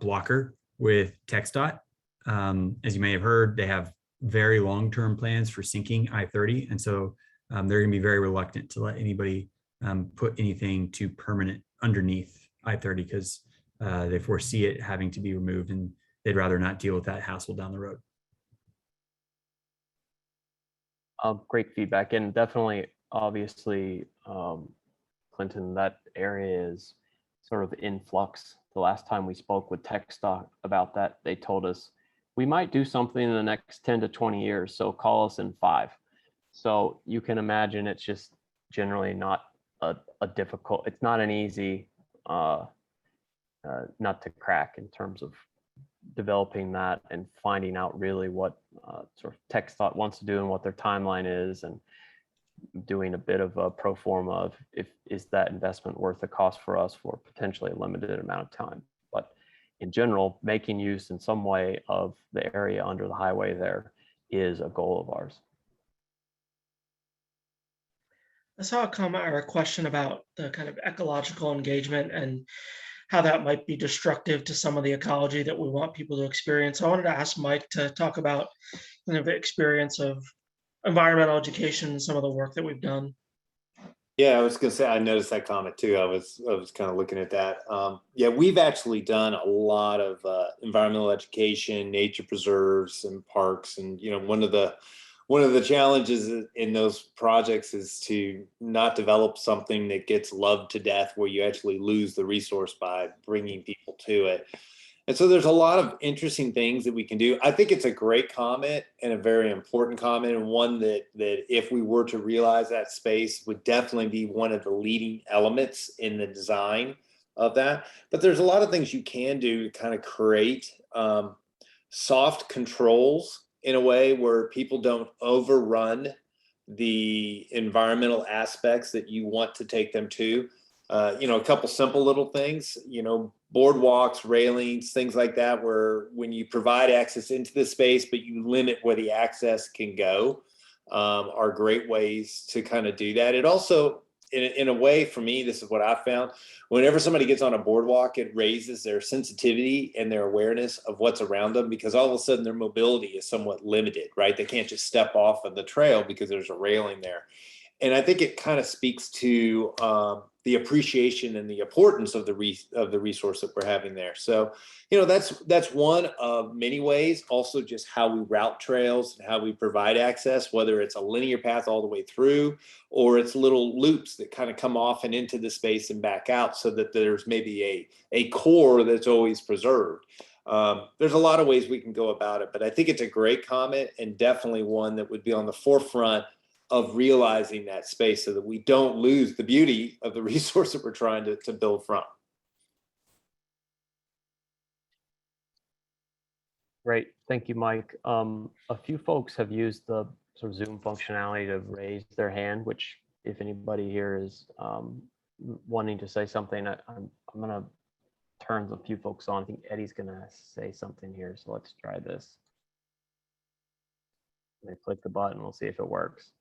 blocker with TxDOT. As you may have heard, they have very long-term plans for sinking I-30. And so they're going to be very reluctant to let anybody put anything too permanent underneath I-30 because they foresee it having to be removed and they'd rather not deal with that hassle down the road. Great feedback, and definitely, obviously, Clinton, that area is sort of in flux. The last time we spoke with TxDOT about that, they told us we might do something in the next 10 to 20 years, so call us in 5. So you can imagine it's just generally not a difficult, it's not an easy nut to crack in terms of developing that and finding out really what sort of TxDOT wants to do and what their timeline is, and doing a bit of a pro forma of is that investment worth the cost for us for potentially a limited amount of time. But in general, making use in some way of the area under the highway there is a goal of ours. I saw a comment or a question about the kind of ecological engagement and how that might be destructive to some of the ecology that we want people to experience. So I wanted to ask Mike to talk about kind of the experience of environmental education and some of the work that we've done. Yeah, I was gonna say, I noticed that comment too. I was kind of looking at that. Yeah, we've actually done a lot of environmental education, nature preserves and parks. And, you know, one of the challenges in those projects is to not develop something that gets loved to death, where you actually lose the resource by bringing people to it. And so there's a lot of interesting things that we can do. I think it's a great comment and a very important comment, and one that if we were to realize that space would definitely be one of the leading elements in the design of that. But there's a lot of things you can do to kind of create soft controls in a way where people don't overrun the environmental aspects that you want to take them to. You know, a couple simple little things, you know, boardwalks, railings, things like that, where when you provide access into the space, but you limit where the access can go, are great ways to kind of do that. It also, in a way, for me, this is what I found, whenever somebody gets on a boardwalk, it raises their sensitivity and their awareness of what's around them, because all of a sudden their mobility is somewhat limited, right? They can't just step off of the trail because there's a railing there. And I think it kind of speaks to the appreciation and the importance of the resource that we're having there. So, you know, that's one of many ways. Also, just how we route trails and how we provide access, whether it's a linear path all the way through, or it's little loops that kind of come off and into the space and back out, so that there's maybe a core that's always preserved. There's a lot of ways we can go about it, but I think it's a great comment, and definitely one that would be on the forefront of realizing that space, so that we don't lose the beauty of the resource that we're trying to build from. Great, thank you, Mike. A few folks have used the sort of Zoom functionality to raise their hand, which if anybody here is wanting to say something, I'm gonna turn a few folks on. I think Eddie's gonna say something here, so let's try this. Let me click the button, we'll see if it works.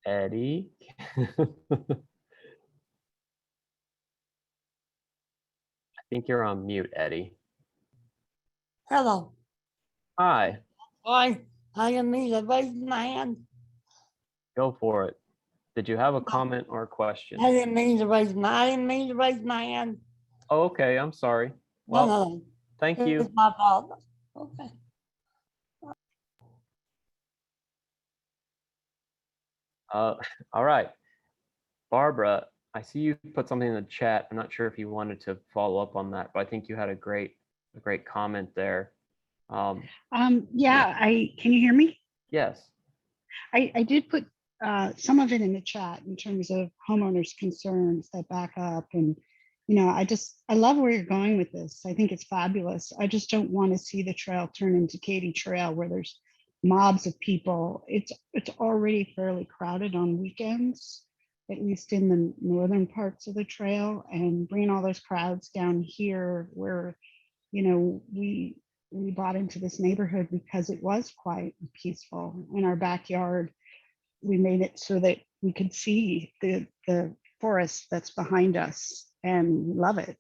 Eddie. I think you're on mute, Eddie. Hello. Hi, I am me to raise my hand. go for it. Did you have a comment or a question? I didn't mean to raise my hand. Oh, okay, I'm sorry. No, Well, no, thank you. it's my fault. Okay. All right. Barbara, I see you put something in the chat. I'm not sure if you wanted to follow up on that, but I think you had a great comment there. Yeah, can you hear me? Yes. I did put some of it in the chat in terms of homeowners' concerns that back up, and you know, I love where you're going with this. I think it's fabulous. I just don't want to see the trail turn into Katy Trail, where there's mobs of people. It's already fairly crowded on weekends, at least in the northern parts of the trail, and bringing all those crowds down here, where, you know, we bought into this neighborhood because it was quiet and peaceful. In our backyard, we made it so that we could see the forest that's behind us, and love it.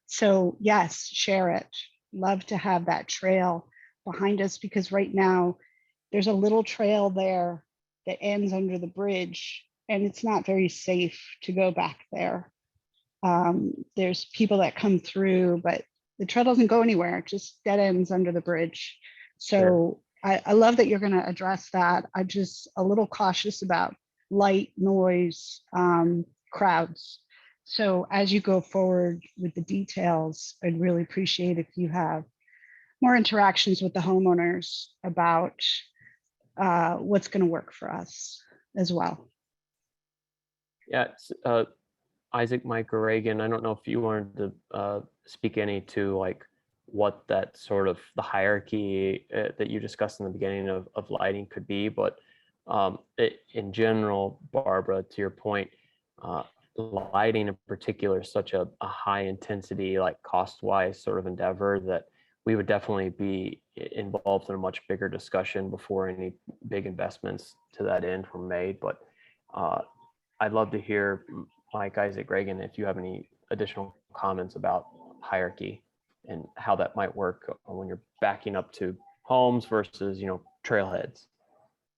So yes, share it. Love to have that trail behind us, because right now there's a little trail there that ends under the bridge, and it's not very safe to go back there. There's people that come through, but the trail doesn't go anywhere. It just dead ends under the bridge. So Sure. I love that you're going to address that. I'm just a little cautious about light, noise, crowds. So as you go forward with the details, I'd really appreciate if you have more interactions with the homeowners about what's going to work for us as well. Yeah. Isaac, Mike, or Reagan, I don't know if you wanted to speak any to like what that sort of the hierarchy that you discussed in the beginning of lighting could be, but in general, Barbara, to your point, lighting in particular is such a high intensity, like cost-wise sort of endeavor that we would definitely be involved in a much bigger discussion before any big investments to that end were made. But I'd love to hear, Mike, Isaac, Reagan, if you have any additional comments about hierarchy and how that might work when you're backing up to homes versus, trailheads.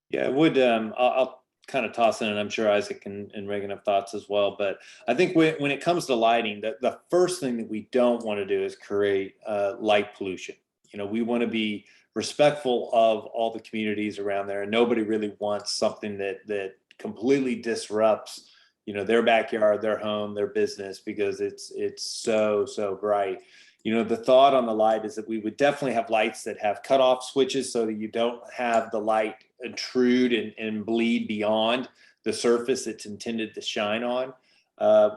Yeah, it would. I'll kind of toss in, and I'm sure Isaac and Reagan have thoughts as well. But I think when it comes to lighting, the first thing that we don't want to do is create light pollution. We want to be respectful of all the communities around there, and nobody really wants something that completely disrupts, their backyard, their home, their business, because it's so bright. The thought on the light is that we would definitely have lights that have cutoff switches so that you don't have the light intrude and bleed beyond the surface it's intended to shine on.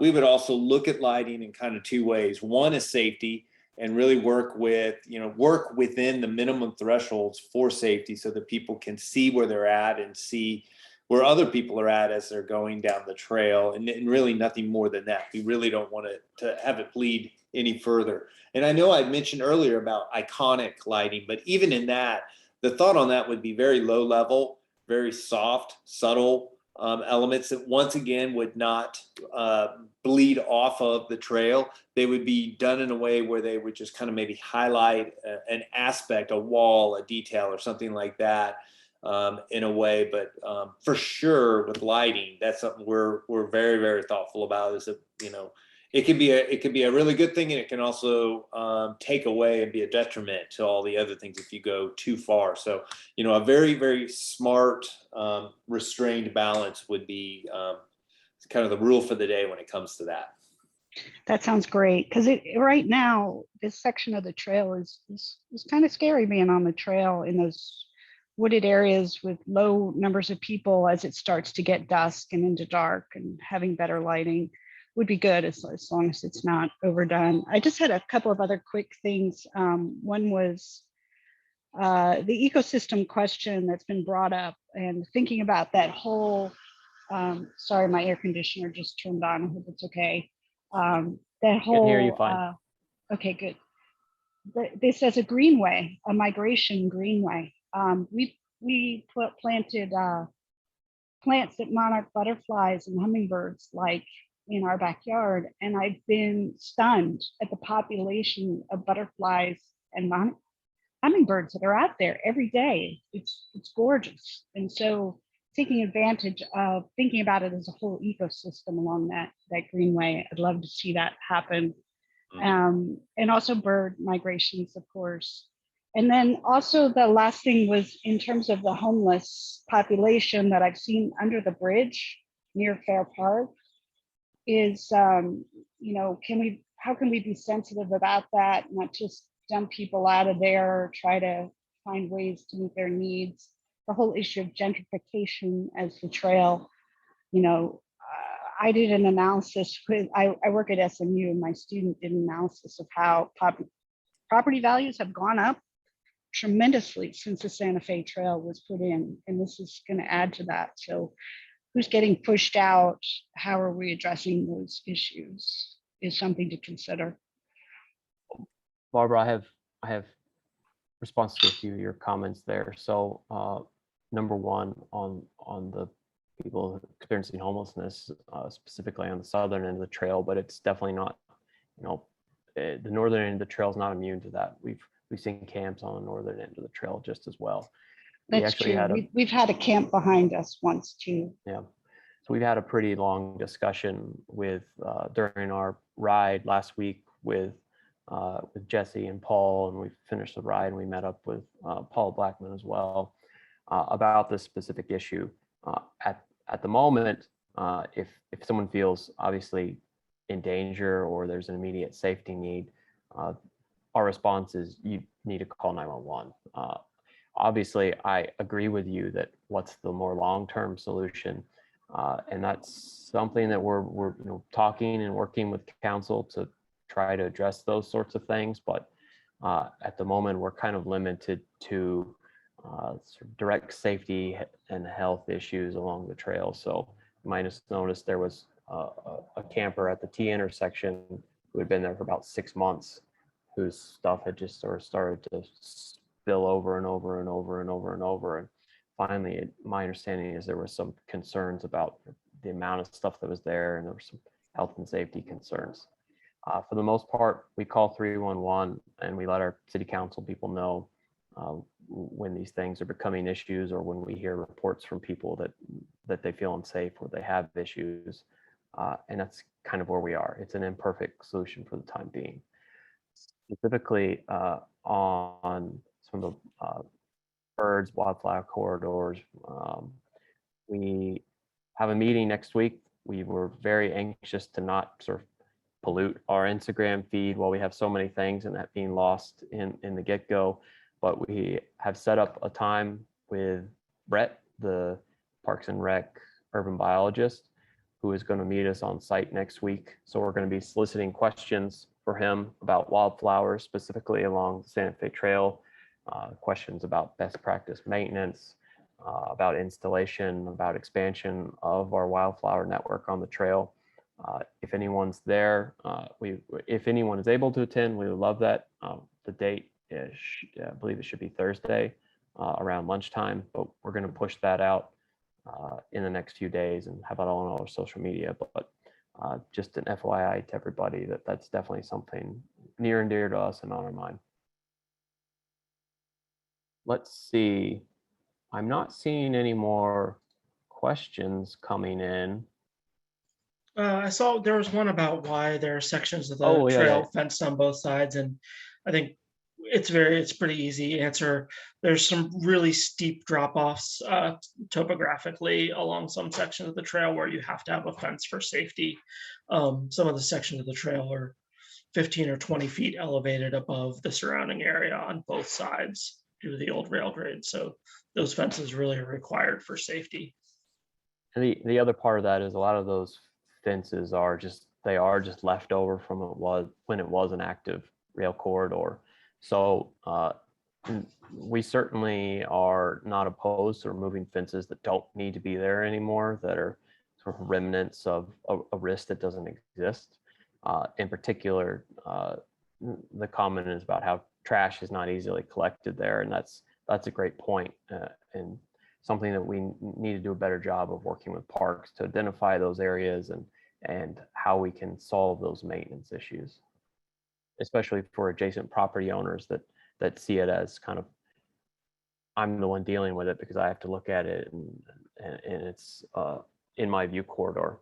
We would also look at lighting in kind of two ways. One is safety, and really work within the minimum thresholds for safety so that people can see where they're at and see where other people are at as they're going down the trail, and really nothing more than that. We really don't want to have it bleed any further. And I know I mentioned earlier about iconic lighting, but even in that, the thought on that would be very low level, very soft, subtle elements that once again would not bleed off of the trail. They would be done in a way where they would just kind of maybe highlight an aspect, a wall, a detail, or something like that in a way. But for sure with lighting, that's something we're very, very thoughtful about, is that, it can be a really good thing, and it can also take away and be a detriment to all the other things if you go too far. So, a very, very smart, restrained balance would be kind of the rule for the day when it comes to that. That sounds great, because right now this section of the trail is kind of scary, being on the trail in those wooded areas with low numbers of people as it starts to get dusk and into dark, and having better lighting would be good as long as it's not overdone. I just had a couple of other quick things. One was the ecosystem question that's been brought up, and thinking about that whole, sorry, my air conditioner just turned on. I hope it's okay. That whole, Can hear you fine. Okay, good. This as a greenway, a migration greenway. We planted plants that monarch butterflies and hummingbirds like in our backyard, and I've been stunned at the population of butterflies and hummingbirds that are out there every day. It's gorgeous. And so taking advantage of thinking about it as a whole ecosystem along that greenway, I'd love to see that happen. And also bird migrations, of course. And then also the last thing was in terms of the homeless population that I've seen under the bridge near Fair Park is, how can we be sensitive about that, not just dump people out of there, or try to find ways to meet their needs. The whole issue of gentrification as the trail, I did an analysis I work at SMU, and my student did an analysis of how property values have gone up tremendously since the Santa Fe Trail was put in, and this is going to add to that. So who's getting pushed out? How are we addressing those issues is something to consider. Barbara, I have response to a few of your comments there. So number one, on the people experiencing homelessness, specifically on the southern end of the trail, but it's definitely not, the northern end of the trail is not immune to that. We've seen camps on the northern end of the trail just as well. That's true. We've had a camp behind us once too. Yeah. So we've had a pretty long discussion with during our ride last week with Jesse and Paul, and we finished the ride and we met up with Paul Blackman as well about this specific issue. At the moment, if someone feels obviously in danger or there's an immediate safety need, our response is you need to call 911. Obviously, I agree with you that what's the more long-term solution, and that's something that we're talking and working with council to try to address those sorts of things. But at the moment, we're kind of limited to sort of direct safety and health issues along the trail. So you might have noticed there was a camper at the T intersection who had been there for about 6 months, whose stuff had just sort of started to spill over and over and over and over and over. And finally, my understanding is there were some concerns about the amount of stuff that was there, and there were some health and safety concerns. For the most part, we call 311 and we let our city council people know when these things are becoming issues, or when we hear reports from people that they feel unsafe or they have issues. And that's kind of where we are. It's an imperfect solution for the time being. Specifically on some of the birds, wildflower corridors, we have a meeting next week. We were very anxious to not sort of pollute our Instagram feed while we have so many things and that being lost in the get-go. But we have set up a time with Brett, the Parks and Rec urban biologist, who is going to meet us on site next week. So we're going to be soliciting questions for him about wildflowers, specifically along the Santa Fe Trail, questions about best practice maintenance, about installation, about expansion of our wildflower network on the trail. If anyone's there, if anyone is able to attend, we would love that. The date is, I believe it should be Thursday around lunchtime, but we're going to push that out in the next few days and have it all on our social media. But just an FYI to everybody that that's definitely something near and dear to us and on our mind. Let's see. I'm not seeing any more questions coming in. I saw there was one about why there are sections of the Oh, yeah, trail yeah. fenced on both sides, and I think it's pretty easy answer. There's some really steep drop-offs topographically along some sections of the trail where you have to have a fence for safety. Some of the sections of the trail are 15 or 20 feet elevated above the surrounding area on both sides due to the old rail grade. So those fences really are required for safety. And the other part of that is a lot of those fences are just left over from when it was an active rail corridor. So we certainly are not opposed to removing fences that don't need to be there anymore, that are sort of remnants of a risk that doesn't exist. In particular, the comment is about how trash is not easily collected there, and that's a great point, and something that we need to do a better job of working with parks to identify those areas and how we can solve those maintenance issues, especially for adjacent property owners that see it as kind of, I'm the one dealing with it because I have to look at it and it's in my view corridor.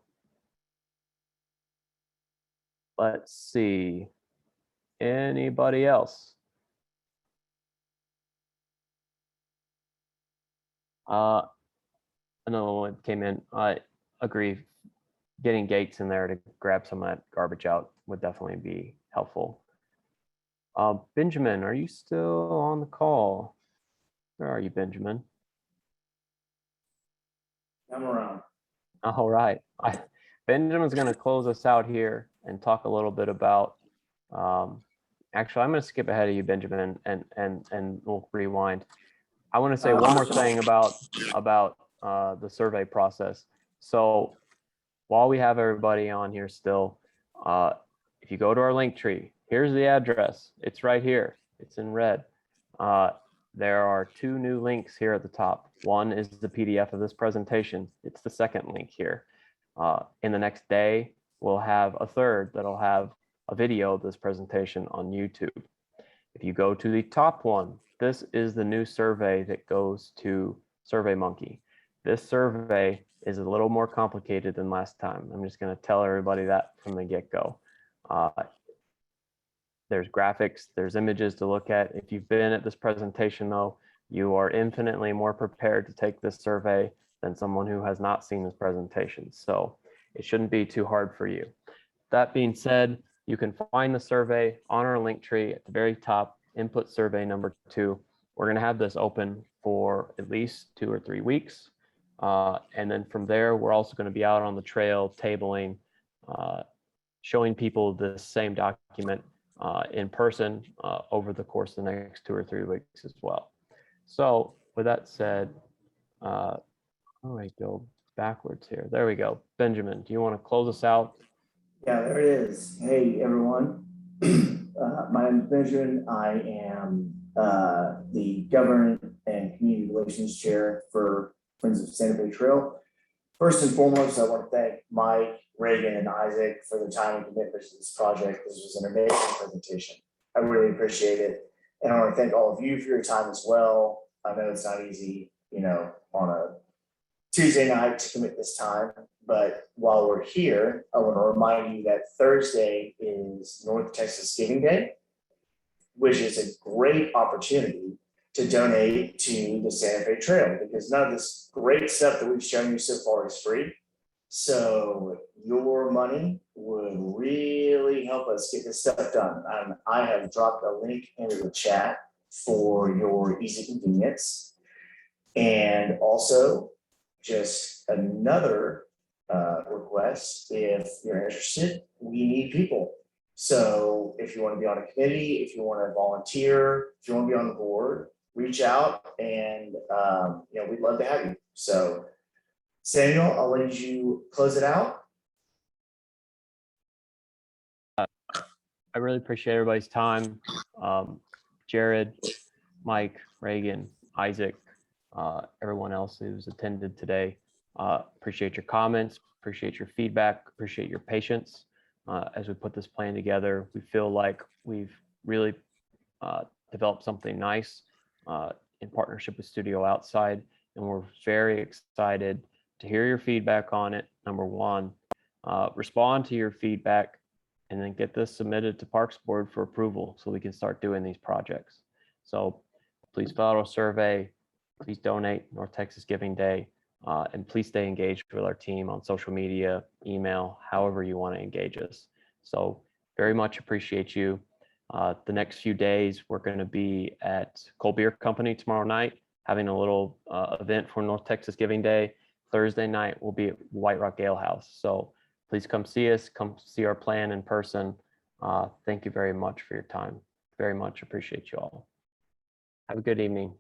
Let's see, anybody else? Another one came in. I agree. Getting gates in there to grab some of that garbage out would definitely be helpful. Benjamin, are you still on the call? Where are you, Benjamin? I'm around. All right. Benjamin's going to close us out here and talk a little bit about. Actually, I'm going to skip ahead of you, Benjamin, and we'll rewind. I want to say one more thing about the survey process. So while we have everybody on here still, if you go to our Linktree, here's the address. It's right here. It's in red. There are 2 new links here at the top. One is the PDF of this presentation. It's the second link here. In the next day, we'll have a third that'll have a video of this presentation on YouTube. If you go to the top one, this is the new survey that goes to SurveyMonkey. This survey is a little more complicated than last time. I'm just going to tell everybody that from the get-go. There's graphics, there's images to look at. If you've been at this presentation, though, you are infinitely more prepared to take this survey than someone who has not seen this presentation. So it shouldn't be too hard for you. That being said, you can find the survey on our Linktree at the very top, input survey number 2. We're going to have this open for at least 2 or 3 weeks. And then from there, we're also going to be out on the trail tabling, showing people the same document in person over the course of the next 2 or 3 weeks as well. So with that said, all right, Joe, backwards here. There we go. Benjamin, do you want to close us out? Yeah, there it is. Hey, everyone. My name is Benjamin. I am the Government and Community Relations Chair for Friends of Santa Fe Trail. First and foremost, I want to thank Mike, Reagan, and Isaac for their time and commitment to this project. This was an amazing presentation. I really appreciate it. And I want to thank all of you for your time as well. I know it's not easy, you know, on a Tuesday night to commit this time. But while we're here, I want to remind you that Thursday is North Texas Giving Day, which is a great opportunity to donate to the Santa Fe Trail, because none of this great stuff that we've shown you so far is free. So your money would really help us get this stuff done. I have dropped a link into the chat for your easy convenience. And also, just another request, if you're interested, we need people. So if you want to be on a committee, if you want to volunteer, if you want to be on the board, reach out, and you know, we'd love to have you. So Samuel, I'll let you close it out. I really appreciate everybody's time. Jared, Mike, Reagan, Isaac, everyone else who's attended today. Appreciate your comments, appreciate your feedback, appreciate your patience as we put this plan together. We feel like we've really developed something nice in partnership with Studio Outside, and we're very excited to hear your feedback on it. Number one, respond to your feedback and then get this submitted to Parks Board for approval so we can start doing these projects. So please fill out a survey, please donate North Texas Giving Day, and please stay engaged with our team on social media, email, however you want to engage us. So very much appreciate you. The next few days, we're going to be at Cold Beer Company tomorrow night, having a little event for North Texas Giving Day. Thursday night, we'll be at White Rock Ale House. So please come see us, come see our plan in person. Thank you very much for your time. Very much appreciate you all. Have a good evening.